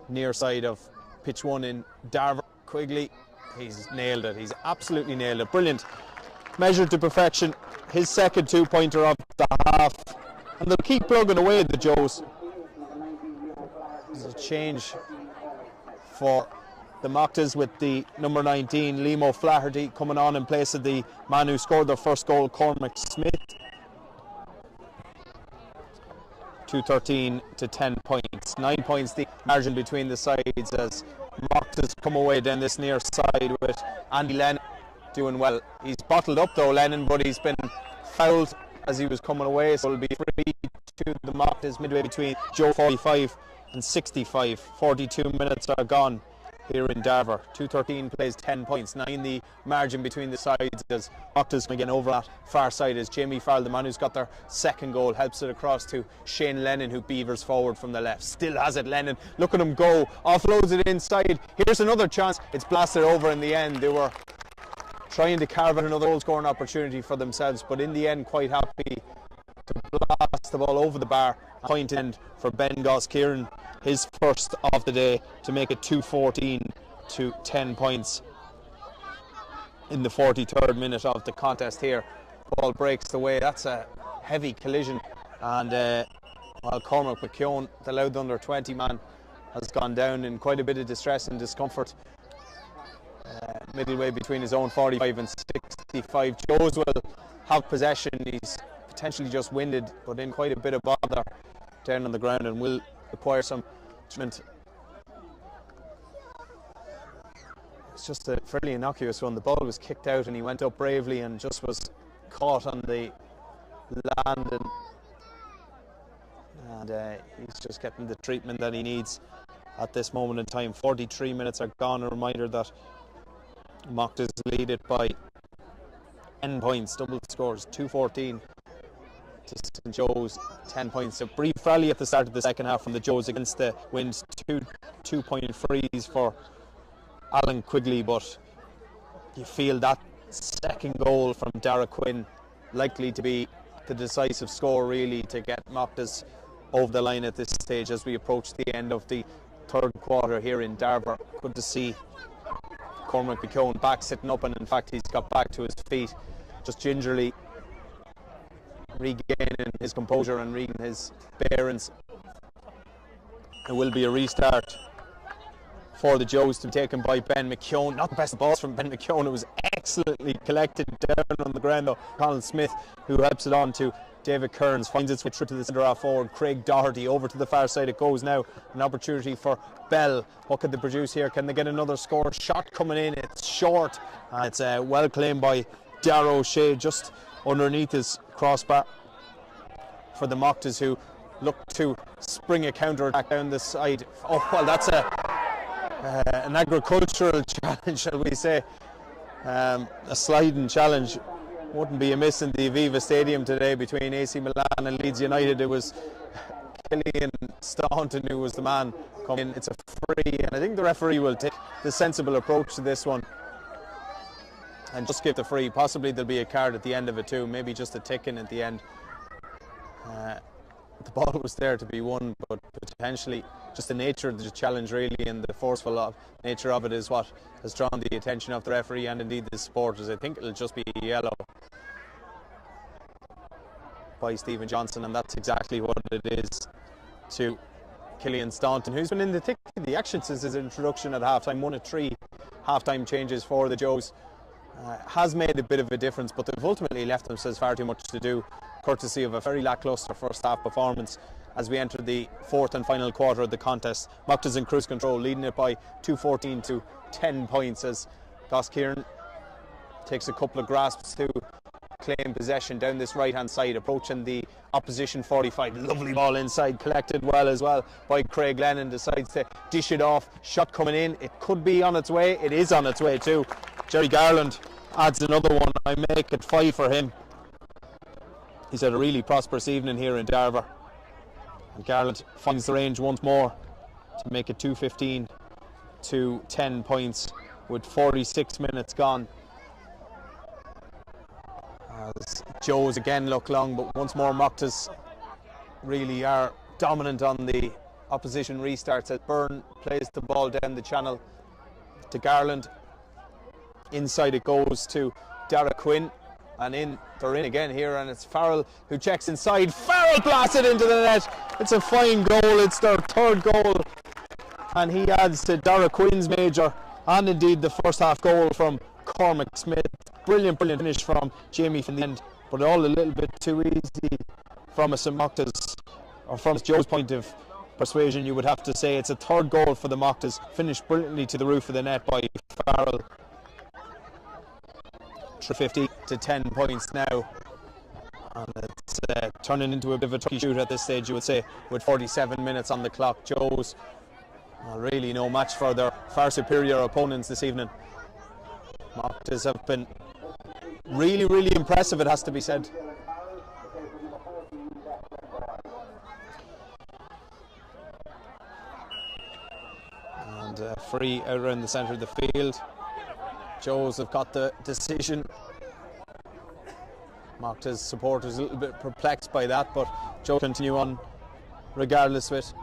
near side of pitch 1 in Darver. Quigley, he's nailed it. He's absolutely nailed it. Brilliant. Measured to perfection. His second 2-pointer of the half. And they'll keep plugging away at the Joes. There's a change for the Mocktas with the number 19, Liam Flaherty, coming on in place of the man who scored their first goal, Cormac Smith. 2-13 to 10 points. 9 points the margin between the sides as Mocktas come away down this near side with Andy Lennon doing well. He's bottled up though, Lennon, but he's been fouled as he was coming away, so it'll be free to the Mocktas midway between Joe 45 and 65. 42 minutes are gone here in Darver. 2-13 plays 10 points. 9 the margin between the sides as Mocktas again over that far side as Jamie Farrell, the man who's got their second goal, helps it across to Shane Lennon, who beavers forward from the left. Still has it, Lennon. Look at him go. Offloads it inside. Here's another chance. It's blasted over in the end. They were trying to carve out another goal scoring opportunity for themselves, but in the end quite happy to blast the ball over the bar. Point end for Ben Goss-Kieran, his first of the day, to make it 2-14 to 10 points in the 43rd minute of the contest here. Ball breaks the way. That's a heavy collision, and while Cormac McKeown, the Louth under 20 man, has gone down in quite a bit of distress and discomfort. Middleway between his own 45 and 65. Joes will have possession. He's potentially just winded, but in quite a bit of bother down on the ground, and will require some judgment. It's just a fairly innocuous one. The ball was kicked out and he went up bravely and just was caught on the land, and he's just getting the treatment that he needs at this moment in time. 43 minutes are gone. A reminder that Mocktas lead it by 10 points, double scores, 2-14 to St Joe's, 10 points. A brief rally at the start of the second half from the Joes against the Winds, 2-point freeze for Alan Quigley, but you feel that second goal from Dara Quinn likely to be the decisive score really to get Mocktas over the line at this stage as we approach the end of the third quarter here in Darver. Good to see Cormac McKeown back sitting up, and in fact he's got back to his feet, just gingerly regaining his composure and reading his bearings. It will be a restart for the Joes to be taken by Ben McKeown. Not the best balls from Ben McKeown. It was excellently collected down on the ground though. Colin Smith, who helps it on to David Kearns, finds its way through to the centre half forward. Craig Doherty over to the far side it goes now. An opportunity for Bell. What can they produce here? Can they get another score? Shot coming in. It's short. It's well claimed by Darragh O'Shea just underneath his crossbar for the Mocktas, who look to spring a counter attack down the side. Oh well, that's an agricultural challenge, shall we say. A sliding challenge. Wouldn't be amiss in the Aviva Stadium today between AC Milan and Leeds United. It was Killian Staunton who was the man coming in. It's a free, and I think the referee will take the sensible approach to this one and just give the free. Possibly there'll be a card at the end of it too, maybe just a tick-in at the end. The ball was there to be won, but potentially just the nature of the challenge really, and the forceful nature of it is what has drawn the attention of the referee and indeed the supporters. I think it'll just be yellow by Stephen Johnson, and that's exactly what it is to Killian Staunton, who's been in the thick of the action since his introduction at half-time. One of 3 half-time changes for the Joes. Has made a bit of a difference, but they've ultimately left themselves far too much to do, courtesy of a very lacklustre first half performance as we enter the 4th and final quarter of the contest. Mocktas in cruise control, leading it by 2:14 to 10 points as Gus Kieran takes a couple of grasps to claim possession down this right hand side, approaching the opposition 45. Lovely ball inside, collected well as well by Craig Lennon, decides to dish it off. Shot coming in, it could be on its way, it is on its way too. Jerry Garland adds another one. I make it 5 for him. He's had a really prosperous evening here in Darver, and Garland finds the range once more to make it 2:15 to 10 points with 46 minutes gone. As Joes again look long, but once more Mocktas really are dominant on the opposition restarts as Byrne plays the ball down the channel to Garland. Inside it goes to Dara Quinn, and they're in again here, and it's Farrell who checks inside. Farrell blasts it into the net. It's a fine goal. It's their 3rd goal, and he adds to Dara Quinn's major and indeed the first half goal from Cormac Smith. Brilliant finish from Jamie from the end, but all a little bit too easy from a St Mocktas, or from Joe's point of persuasion, you would have to say. It's a 3rd goal for the Mocktas, finished brilliantly to the roof of the net by Farrell. 50 to 10 points now, and it's turning into a bit of a tricky shoot at this stage, you would say, with 47 minutes on the clock. Joes really no match for their far superior opponents this evening. Mocktas have been really impressive, it has to be said. And free out around the centre of the field. Joes have got the decision. Mocktas supporters a little bit perplexed by that, but Joe continue on regardless of it.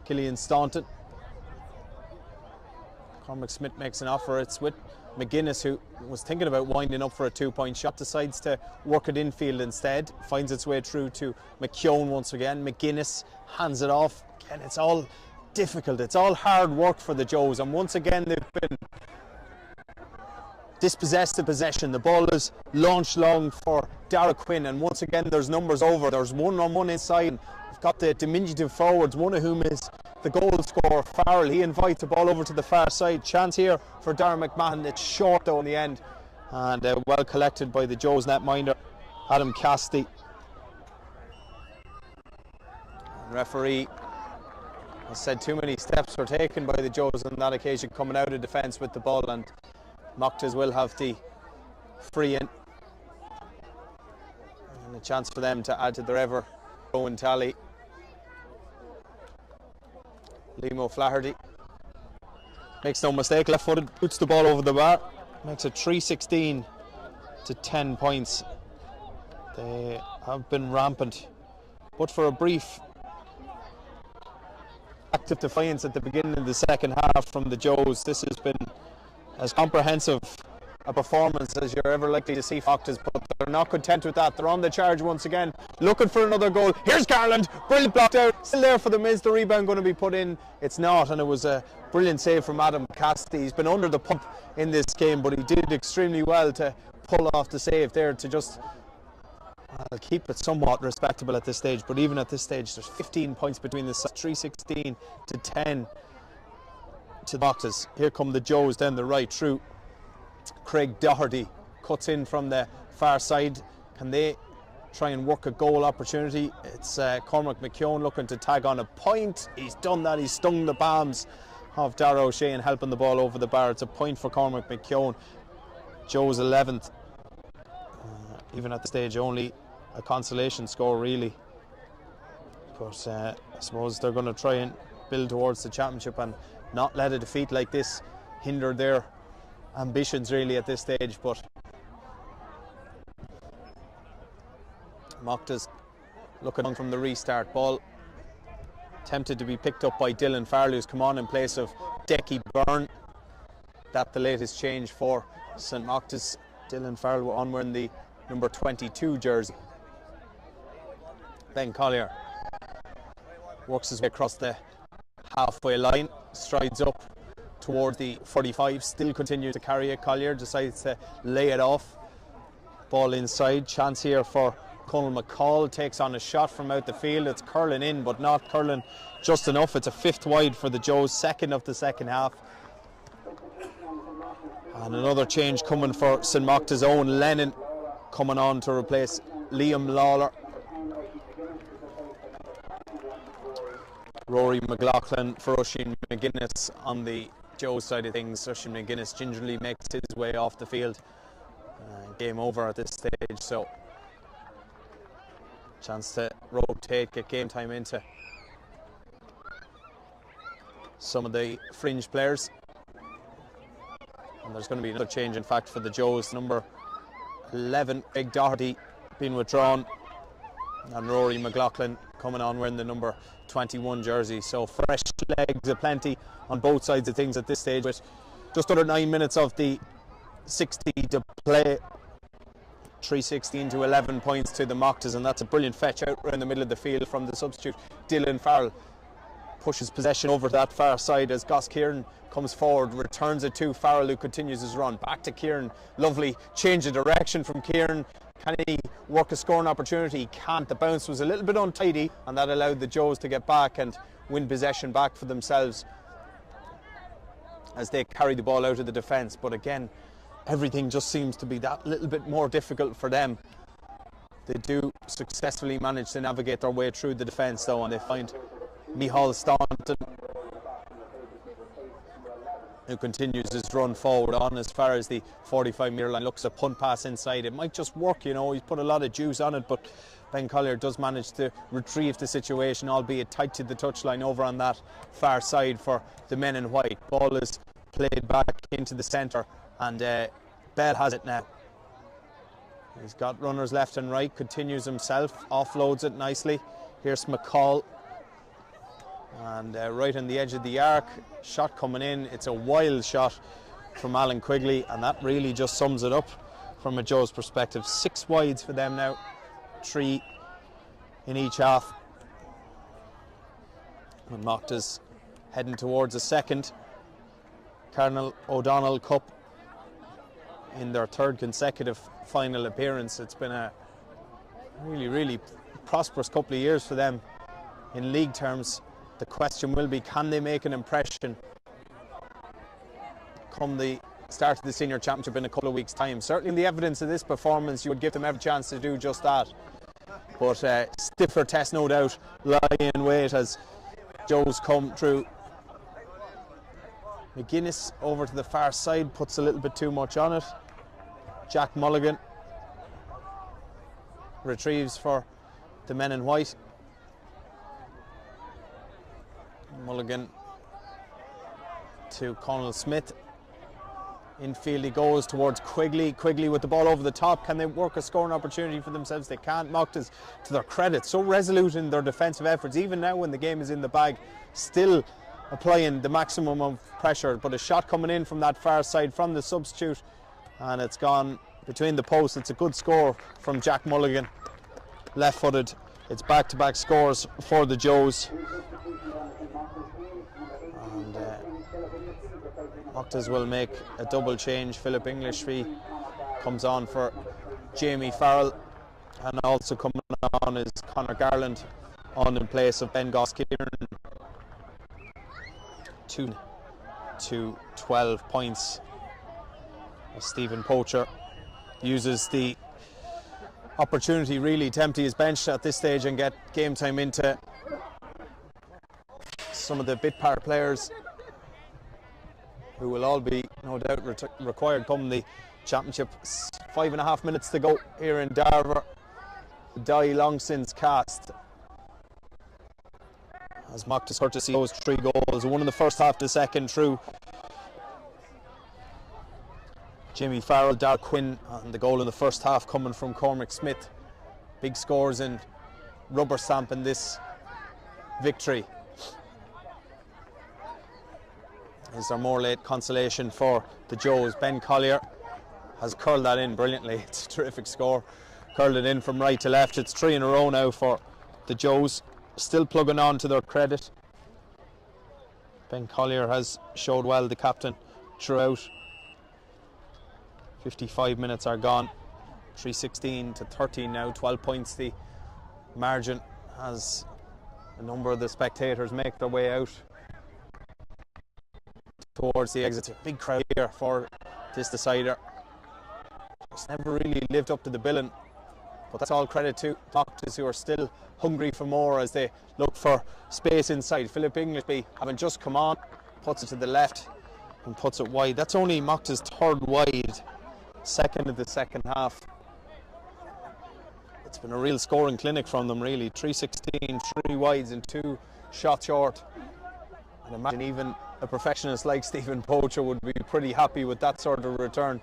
Killian Staunton. Cormac Smith makes an offer. It's with McGuinness, who was thinking about winding up for a 2-point shot, decides to work it infield instead. Finds its way through to McKeown once again. McGuinness hands it off. Again, it's all difficult. It's all hard work for the Joes, and once again they've been dispossessed of possession. The ball is launched long for Dara Quinn, and once again there's numbers over. There's 1-on-1 inside. We've got the diminutive forwards, one of whom is the goal scorer, Farrell. He invites the ball over to the far side. Chance here for Darren McMahon. It's short though in the end, and well collected by the Joes netminder Adam Casti. Referee has said too many steps were taken by the Joes on that occasion, coming out of defence with the ball, and Mocktas will have the free in, and a chance for them to add to their ever growing tally. Liam O'Flaherty makes no mistake, left footed, puts the ball over the bar, makes it 3:16 to 10 points. They have been rampant, but for a brief active defiance at the beginning of the second half from the Joes, this has been as comprehensive a performance as you're ever likely to see Mocktas, but they're not content with that. They're on the charge once again, looking for another goal. Here's Garland, brilliant blocked out, still there for them. Is the rebound going to be put in? It's not, and it was a brilliant save from Adam Casti. He's been under the pump in this game, but he did extremely well to pull off the save there to just keep it somewhat respectable at this stage. But even at this stage, there's 15 points between the 3:16 to 10 to Mocktas. Here come the Joes down the right through. Craig Doherty cuts in from the far side. Can they try and work a goal opportunity. It's Cormac McKeown looking to tag on a point. He's done that. He's stung the palms of Dara O'Shea helping the ball over the bar. It's a point for Cormac McKeown. Joe's 11th. Even at the stage, only a consolation score really. But I suppose they're going to try and build towards the championship and not let a defeat like this hinder their ambitions really at this stage. But Mocktas looking on from the restart. Ball tempted to be picked up by Dylan Farrell, who's come on in place of Decky Byrne. That the latest change for St Mocktas. Dylan Farrell on wearing the number 22 jersey. Ben Collier works his way across the halfway line, strides up towards the 45, still continues to carry it. Collier decides to lay it off. Ball inside, chance here for Conal McCall, takes on a shot from out the field. It's curling in, but not curling just enough. It's a 5th wide for the Joes, 2nd of the second half. And another change coming for St Mocktas' own Lennon, coming on to replace Liam Lawler. Rory McLaughlin for Oisin McGuinness on the Joe side of things. Oisin McGuinness gingerly makes his way off the field. Game over at this stage, so chance to rotate, get game time into some of the fringe players. And there's going to be another change in fact for the Joes. Number 11, Greg Doherty, being withdrawn, and Rory McLaughlin coming on wearing the number 21 jersey. So fresh legs aplenty on both sides of things at this stage, with just under 9 minutes of the 60 to play. 316 to 11 points to the Mocktas, and that's a brilliant fetch out around the middle of the field from the substitute Dylan Farrell. Pushes possession over to that far side as Gus Kieran comes forward, returns it to Farrell, who continues his run back to Kieran. Lovely change of direction from Kieran. Can he work a scoring opportunity? He can't. The bounce was a little bit untidy, and that allowed the Joes to get back and win possession back for themselves as they carry the ball out of the defence. But again, everything just seems to be that little bit more difficult for them. They do successfully manage to navigate their way through the defence though, and they find Micheál Staunton, who continues his run forward on as far as the 45-metre line. Looks a punt pass inside. It might just work, you know, he's put a lot of juice on it, but Ben Collier does manage to retrieve the situation, albeit tight to the touchline over on that far side for the men in white. Ball is played back into the centre, and Bell has it now. He's got runners left and right, continues himself, offloads it nicely. Here's McCall, and right on the edge of the arc, shot coming in. It's a wild shot from Alan Quigley, and that really just sums it up from a Joe's perspective. 6 wides for them now, 3 in each half. And Mocktas heading towards a second Cardinal O'Donnell Cup in their 3rd consecutive final appearance. It's been a really prosperous couple of years for them in league terms. The question will be, can they make an impression come the start of the senior championship in a couple of weeks' time? Certainly in the evidence of this performance, you would give them every chance to do just that. But stiffer test no doubt lie in wait as Joes come through. McGuinness over to the far side, puts a little bit too much on it. Jack Mulligan retrieves for the men in white. Mulligan to Conal Smith. Infield he goes towards Quigley. Quigley with the ball over the top. Can they work a scoring opportunity for themselves? They can't. Mocktas, to their credit, so resolute in their defensive efforts, even now when the game is in the bag, still applying the maximum of pressure. But a shot coming in from that far side from the substitute, and it's gone between the posts. It's a good score from Jack Mulligan, left-footed. It's back-to-back scores for the Joes. And Mocktas will make a double change. Philip Englishby comes on for Jamie Farrell, and also coming on is Conor Garland on in place of Ben Goss-Kieran. 2 to 12 points. Stephen Poacher uses the opportunity really to empty his bench at this stage and get game time into some of the bit part players who will all be no doubt required come the championship. 5.5 minutes to go here in Darver. The die long since cast as Mocktas courtesy those 3 goals, one in the first half, the second through Jimmy Farrell, Darrell Quinn, and the goal in the first half coming from Cormac Smith. Big scores and rubber stamp in this victory. Is there more late consolation for the Joes? Ben Collier has curled that in brilliantly. It's a terrific score. Curled it in from right to left. It's 3 in a row now for the Joes. Still plugging on to their credit. Ben Collier has showed well, the captain, throughout. 55 minutes are gone. 3-16 to 13 now. 12 points the margin as a number of the spectators make their way out towards the exit. A big crowd here for this decider. It's never really lived up to the billing, but that's all credit to Mocktas, who are still hungry for more as they look for space inside. Philip Englishby, having just come on, puts it to the left and puts it wide. That's only Mocktas' 3rd wide, 2nd of the second half. It's been a real scoring clinic from them, really. 3-16, 3 wides and 2 shots short. And imagine even a perfectionist like Stephen Poacher would be pretty happy with that sort of return.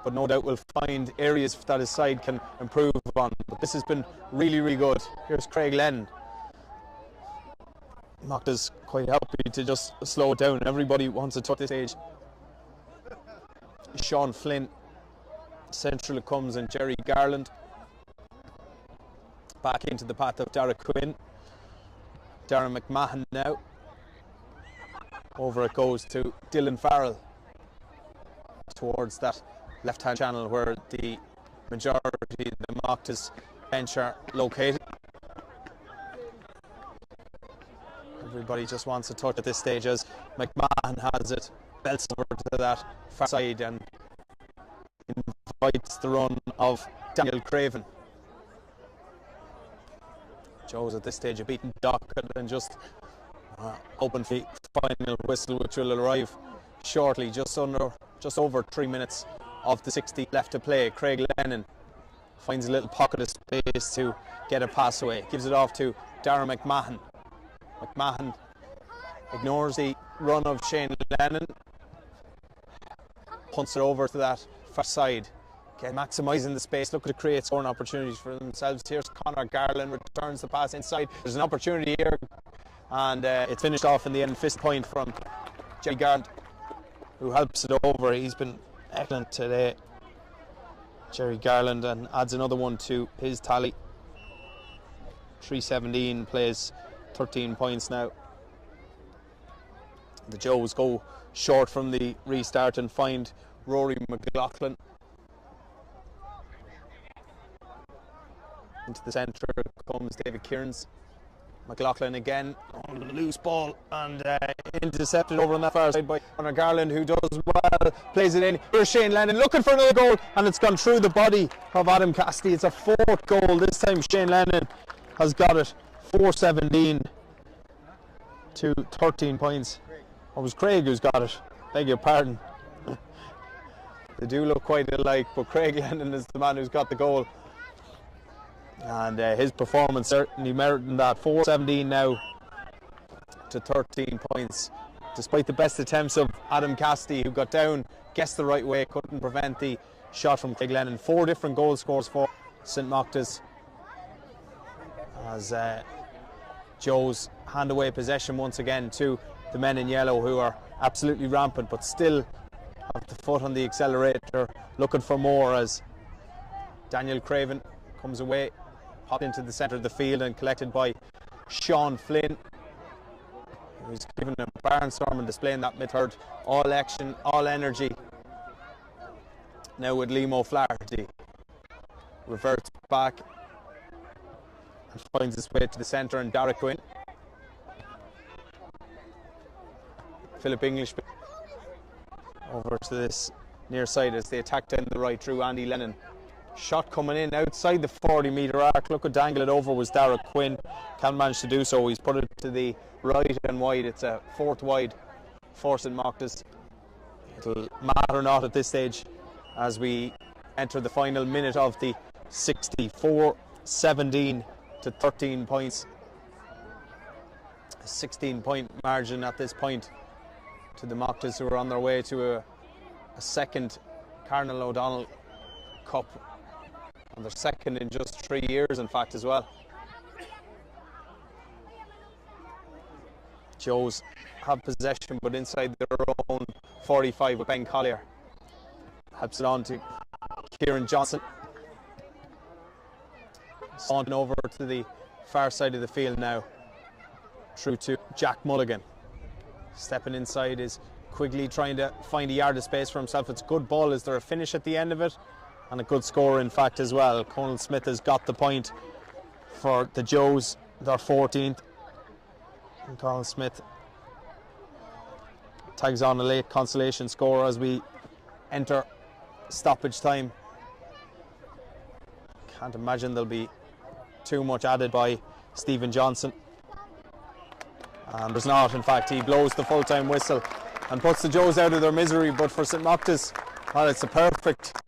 But no doubt we'll find areas that his side can improve on. But this has been really, really good. Here's Craig Lennon. Mocktas quite happy to just slow it down. Everybody wants to touch this stage. Sean Flynn. Central it comes, and Jerry Garland. Back into the path of Darragh Quinn. Darren McMahon now. Over it goes to Dylan Farrell towards that left-hand channel where the majority of the Mocktas bench are located. Everybody just wants a touch at this stage as McMahon has it, belts over to that far side and invites the run of Daniel Craven. Joe's at this stage a beaten docket and just open for the final whistle, which will arrive shortly, just over 3 minutes of the 60 left to play. Craig Lennon finds a little pocket of space to get a pass away, gives it off to Darren McMahon. McMahon ignores the run of Shane Lennon, punts it over to that far side. Again, maximising the space, looking to create scoring opportunities for themselves. Here's Conor Garland, returns the pass inside. There's an opportunity here, and it's finished off in the end. Fist point from Jerry Garland, who helps it over. He's been excellent today, Jerry Garland, and adds another one to his tally. 3-17, plays 13 points now. The Joes go short from the restart and find Rory McLaughlin. Into the centre comes David Kearns. McLaughlin again on the loose ball and intercepted over on that far side by Conor Garland, who does well, plays it in. Here's Shane Lennon looking for another goal, and it's gone through the body of Adam Cassidy. It's a 4th goal. This time Shane Lennon has got it. 4-17 to 13 points. It was Craig who's got it. Beg your pardon. They do look quite alike, but Craig Lennon is the man who's got the goal. And his performance certainly meriting that. 4-17 now to 13 points. Despite the best attempts of Adam Cassidy, who got down, guessed the right way, couldn't prevent the shot from Craig Lennon. 4 different goal scores for St Mocktas as Joes hand away possession once again to the men in yellow, who are absolutely rampant but still have the foot on the accelerator, looking for more as Daniel Craven comes away, popped into the centre of the field and collected by Sean Flynn, who's given a barnstorm and displaying that mid-third all action, all energy. Now with Liam O'Flaherty, reverts back and finds his way to the centre, and Darragh Quinn. Philip English over to this near side as they attack down the right through Andy Lennon. Shot coming in outside the 40-metre arc. Look, to dangle it over was Dara Quinn. Can't manage to do so. He's put it to the right and wide. It's a 4th wide for St Mocktas. It'll matter not at this stage as we enter the final minute of the 64, 17 to 13 points. A 16-point margin at this point to the Mocktas, who are on their way to a second Cardinal O'Donnell Cup, and their second in just 3 years, in fact, as well. Joes have possession, but inside their own 45 with Ben Collier. Helps it on to Kieran Johnson. Saunting over to the far side of the field now. Through to Jack Mulligan. Stepping inside is Quigley, trying to find a yard of space for himself. It's a good ball. Is there a finish at the end of it? And a good score, in fact, as well. Conal Smith has got the point for the Joes, their 14th. And Conal Smith tags on a late consolation score as we enter stoppage time. Can't imagine there'll be too much added by Stephen Johnson. And there's not, in fact. He blows the full-time whistle and puts the Joes out of their misery. But for St Mocktas, well, it's a perfect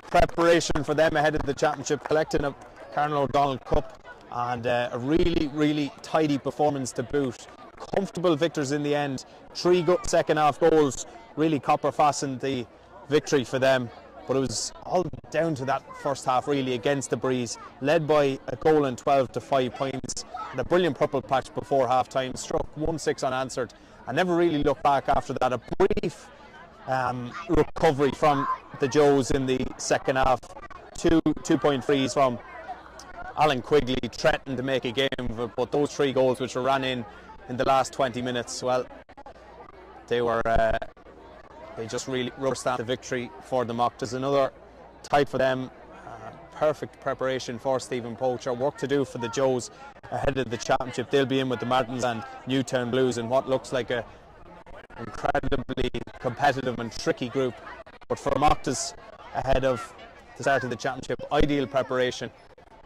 preparation for them ahead of the championship, collecting a Cardinal O'Donnell Cup, and a really, really tidy performance to boot. Comfortable victors in the end. 3 second half goals really copper fastened the victory for them, but it was all down to that first half, really, against the breeze. Led by a goal and 12 to 5 points, and a brilliant purple patch before half time. Struck 1-6 unanswered and never really looked back after that. A brief recovery from the Joes in the second half. 2-point frees from Alan Quigley, threatened to make a game of it, but those 3 goals which were ran in the last 20 minutes, well, they just really rubber stamped the victory for the Mocktas. Another tight for them. Perfect preparation for Stephen Poacher. Work to do for the Joes ahead of the championship. They'll be in with the Martins and Newtown Blues in what looks like a incredibly competitive and tricky group. But for Mocktas, ahead of the start of the championship, ideal preparation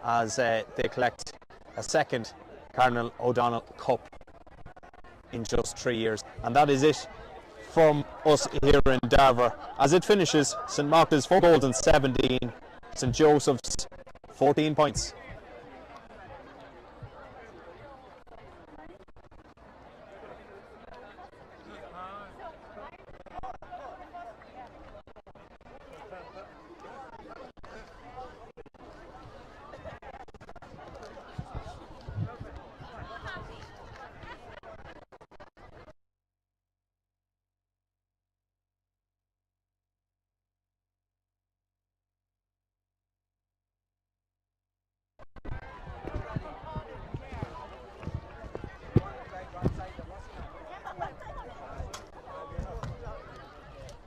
as they collect a second Cardinal O'Donnell Cup in just 3 years. And that is it from us here in Darver. As it finishes, St Mocktas 4 goals and 17, St Joseph's 14 points.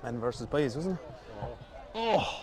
Men versus boys, wasn't it? Oh.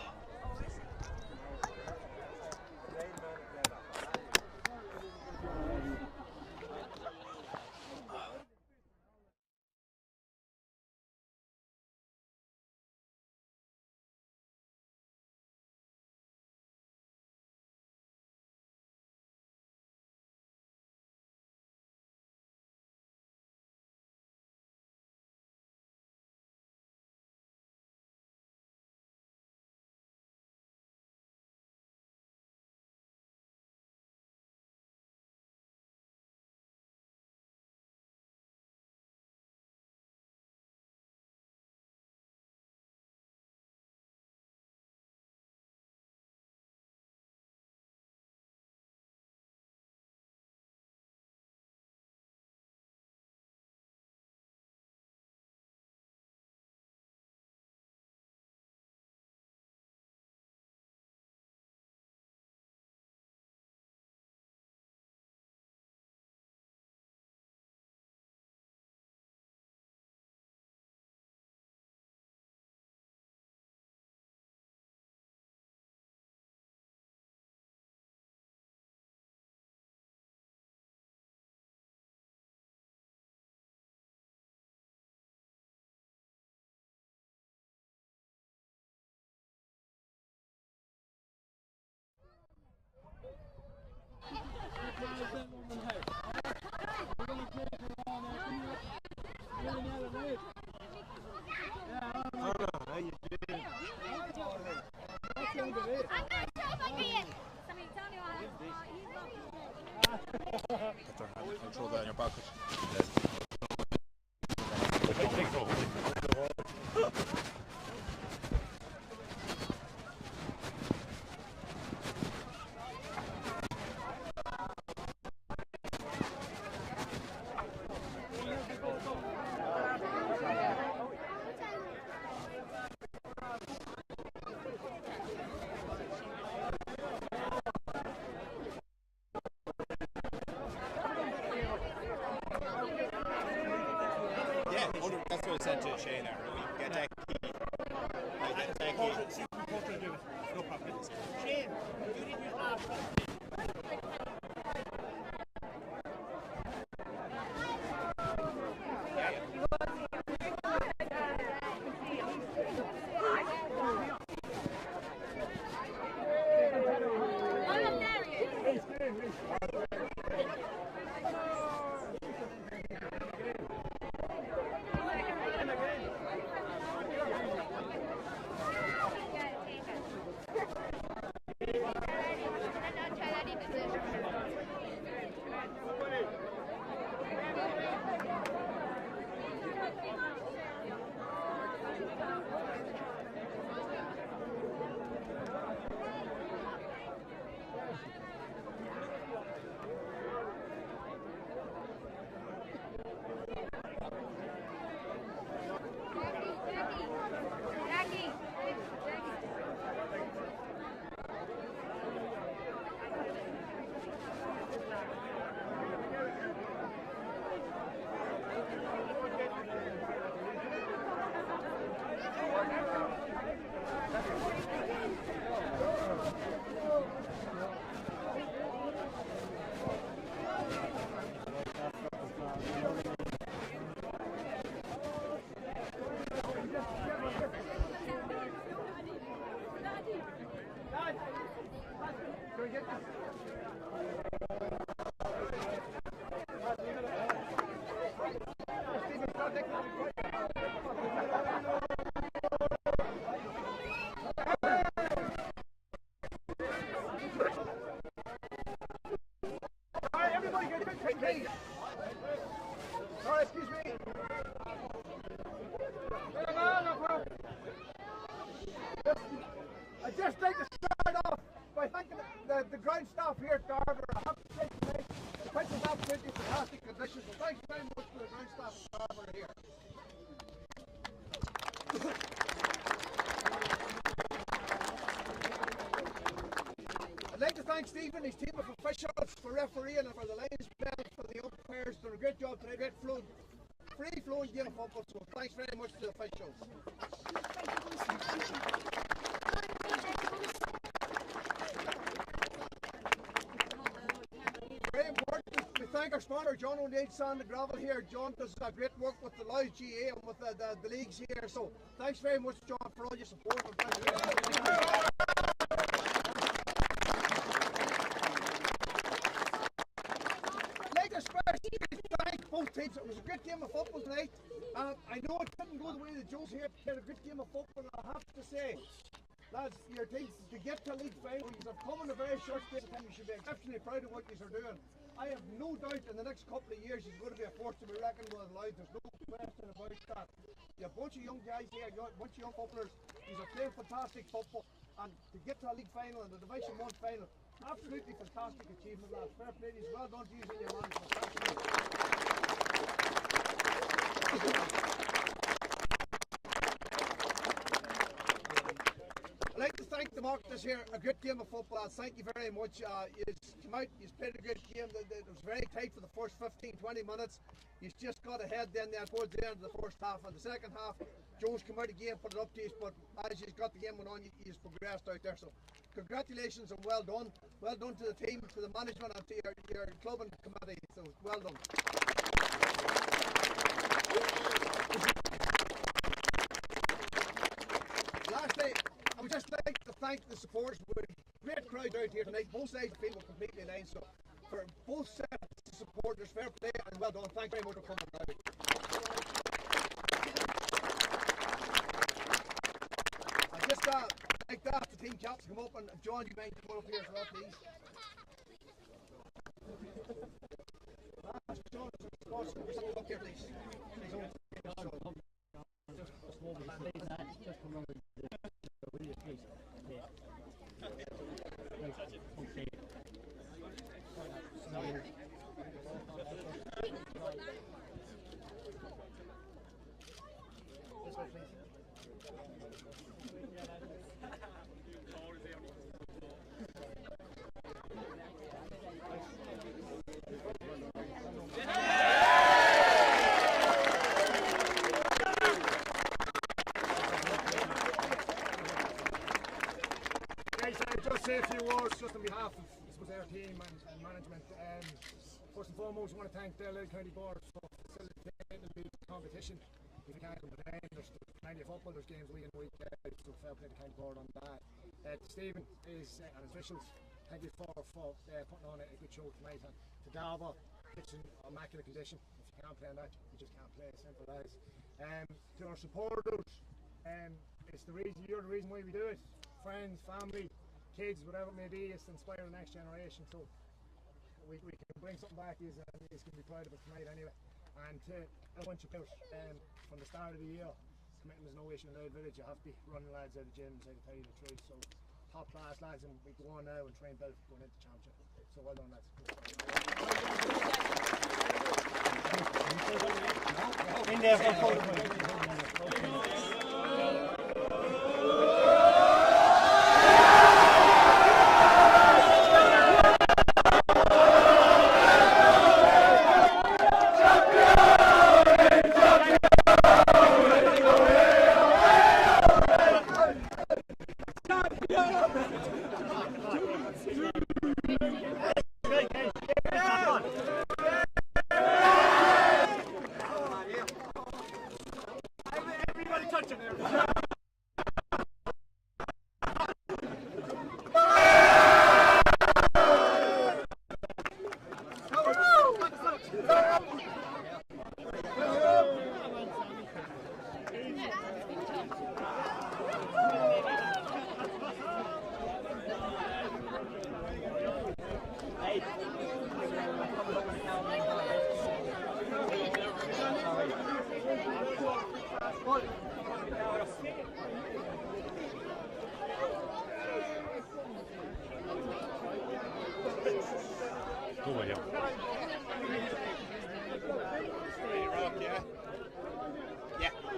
Throw that in your pocket. Yeah, that's what I said to Shane there. We get that key. Like that key. No problem. Shane, you didn't use last I'd just like to start off by thanking the ground staff here at Garver. I have to say tonight, the pitch is absolutely fantastic conditions. So thanks very much for the ground staff at Garver here. I'd like to thank Stephen and his team of officials for refereeing and for the linesmen, for the umpires. They've done a great job tonight, great free-flowing game of football. So thanks very much to the officials. Very important to thank our sponsor, John O'Neill Sand and Gravel here. John does great work with the LOUTH GAA and with the leagues here. So thanks very much, John, for all your support. I'd like to especially thank both teams. It was a great game of football tonight. I know it didn't go the way the Joes here had a good game of football. I have to say, lads, your teams to get to league final, you have come in a very short space of time. You should be exceptionally proud of what you are doing. I have no doubt in the next couple of years you're going to be a force to be reckoned with LOUTH. There's no question about that. You have a bunch of young guys here, a bunch of young footballers. These are playing fantastic football, and to get to a league final and the Division 1 final, absolutely fantastic achievement, lads. Fair play to you. Well done to you and your management. Thank you. I'd like to thank the Mocktas here. A great game of football, lads. Thank you very much. You've come out, you've played a great game. It was very tight for the first 15-20 minutes. You've just got ahead then there towards the end of the first half. And the second half, Joe's come out again, put it up to you. But as you've got the game went on, you've progressed out there. So congratulations and well done. Well done to the team, to the management, and to your club and committee. So well done. Lastly, I would just like to thank the supporters. We're a great crowd out here tonight. Both sides of the field were completely aligned. So for both sets of supporters. Fair play and well done. Thank you very much for coming out. And just like that, the team caps come up, and John, you might come up here as well, please. John, just up here, please. Say a few words just on behalf of our team and management. First and foremost, I want to thank the LOUTH County Board for facilitating the competition. If you can't complain, there's plenty of football, there's games week in week out, so fair play to the county board on that. Stephen and his officials, thank you for putting on a good show tonight. And to Dalva, it's in immaculate condition. If you can't play on that, you just can't play, simple as. To our supporters, it's you're the reason why we do it. Friends, family, kids, whatever it may be, is to inspire the next generation. So we can bring something back. He's going to be proud of us tonight anyway. And to a bunch of players from the start of the year, committing there's no issue in Loud Village. You have to be running lads out of the gym, inside the tell you the truth. So top class lads, and we go on now and train both going into championship. So well done, lads. In there for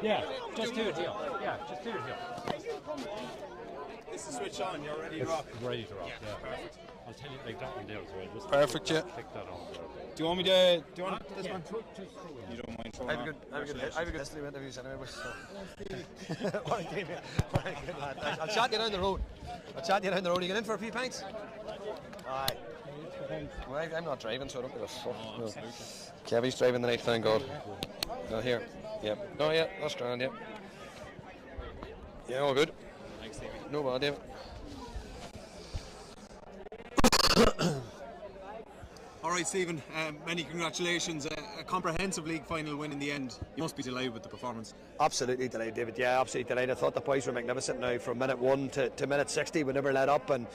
Yeah, just do it here. Yeah, just do it here. This is switch on, you're ready to rock. Ready to rock, yeah. Perfect. I'll tell you like that one there as well. Just Perfect, yeah. Take that on there. Do you want me to? Do you want this one? You don't mind throwing I have a good history of interviews anyway. So. I'll chat you down the road. You get in for a few pints? Aye. Well, I'm not driving, so I don't give a fuck. No. Kevy's driving tonight, thank God. No, here. Yep. No, yeah, that's grand, yeah. Yeah, all good. Thanks, Stevie. No bad, David. All right, Stephen, many congratulations. A comprehensive league final win in the end. You must be delighted with the performance. Absolutely delighted, David. Yeah, absolutely delighted. I thought the boys were magnificent now from minute 1 to minute 60. We never let up, and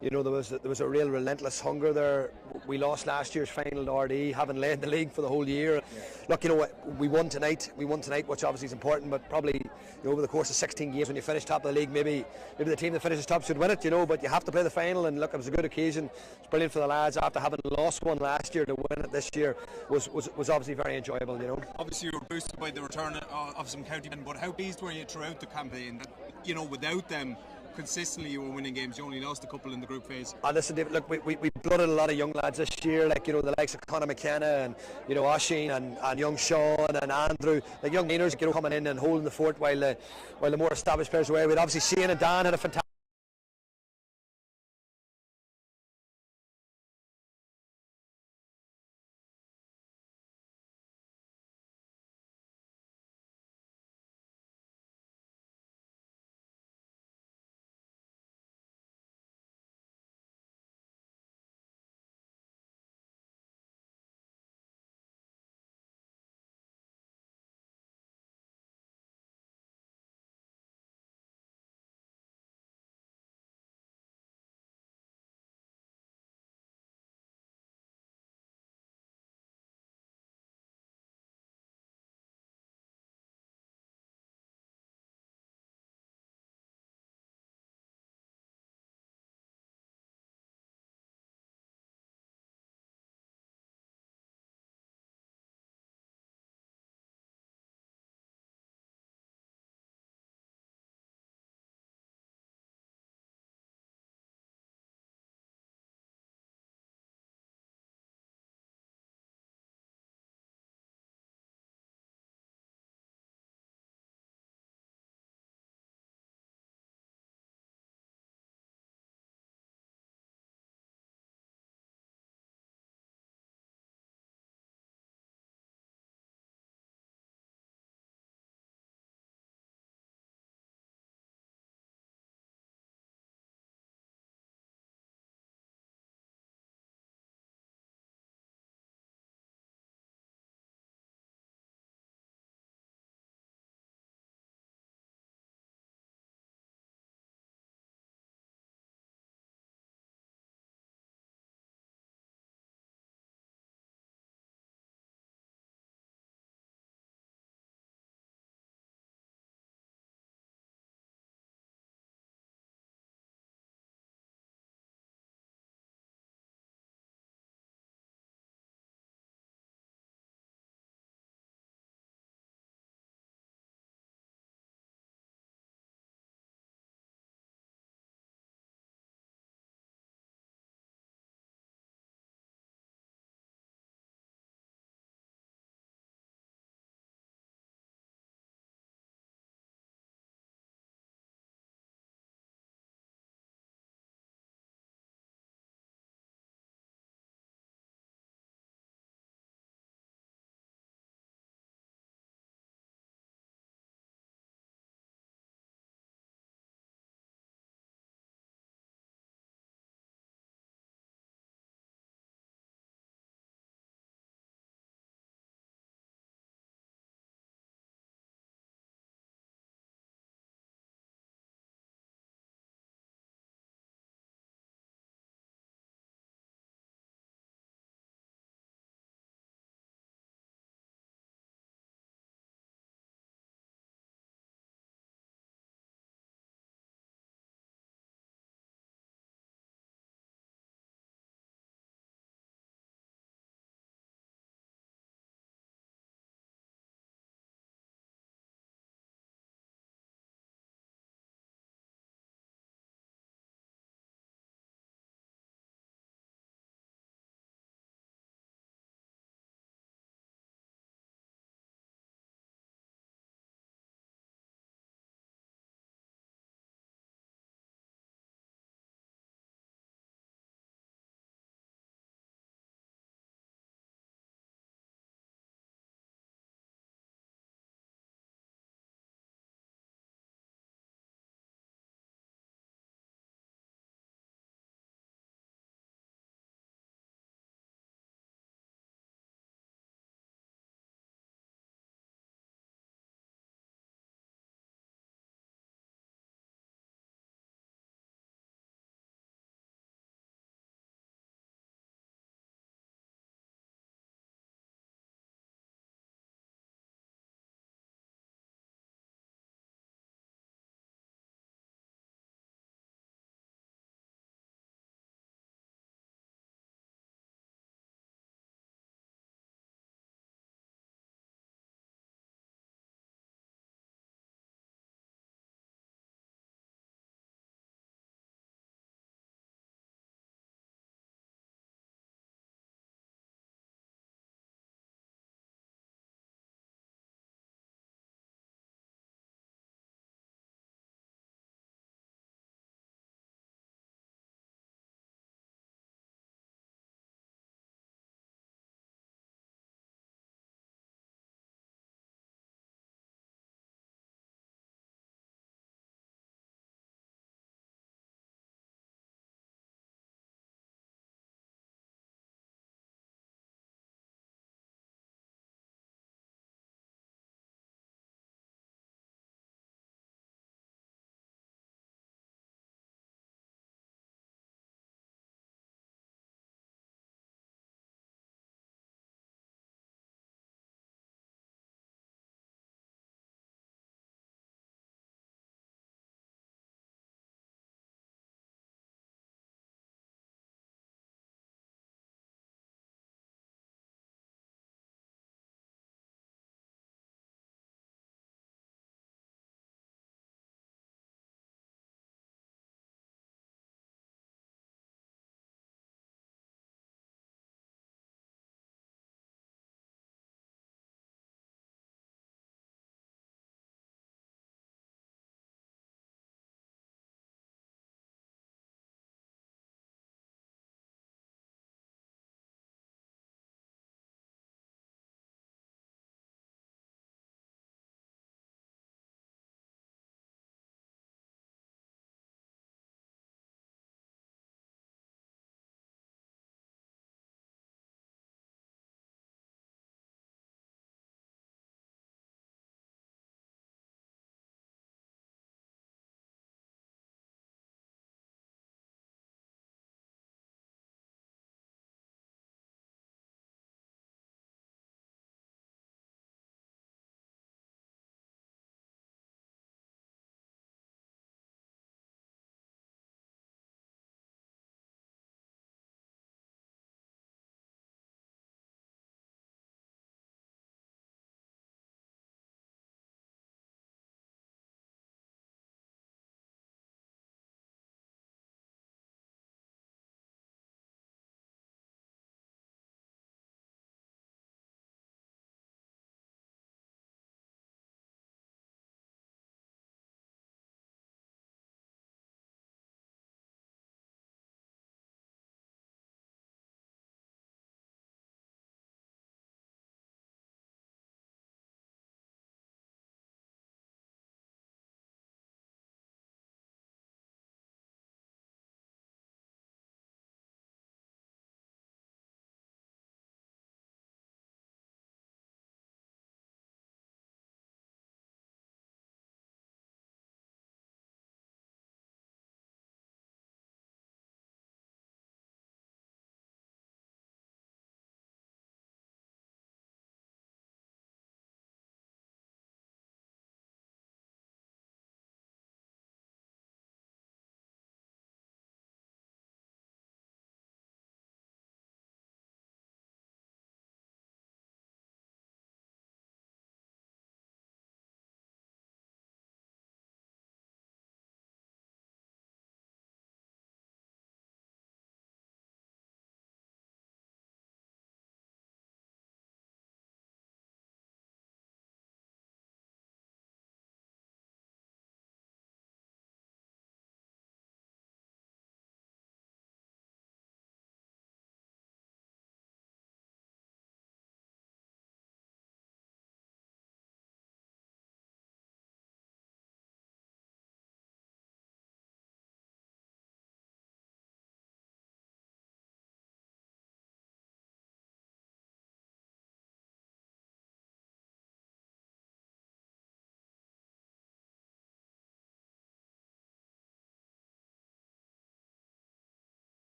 you know there was a real relentless hunger there. We lost last year's final to RD, having led the league for the whole year. Yeah. Look, you know what, we won tonight, which obviously is important, but probably over the course of 16 games when you finish top of the league, maybe the team that finishes top should win it, you know, but you have to play the final, and look, it was a good occasion. It's brilliant for the lads after having lost one last year to win it this year was obviously very enjoyable, you know. Obviously you were boosted by the return of some county men, but how pleased were you throughout the campaign that, you know, without them consistently you were winning games? You only lost a couple in the group phase. Listen, David, look, we blooded a lot of young lads this year, like, you know, the likes of Conor McKenna and, you know, Oisin and young Sean and Andrew, like young leaders, you know, coming in and holding the fort while the more established players were away. We'd obviously Shane and Dan had a fantastic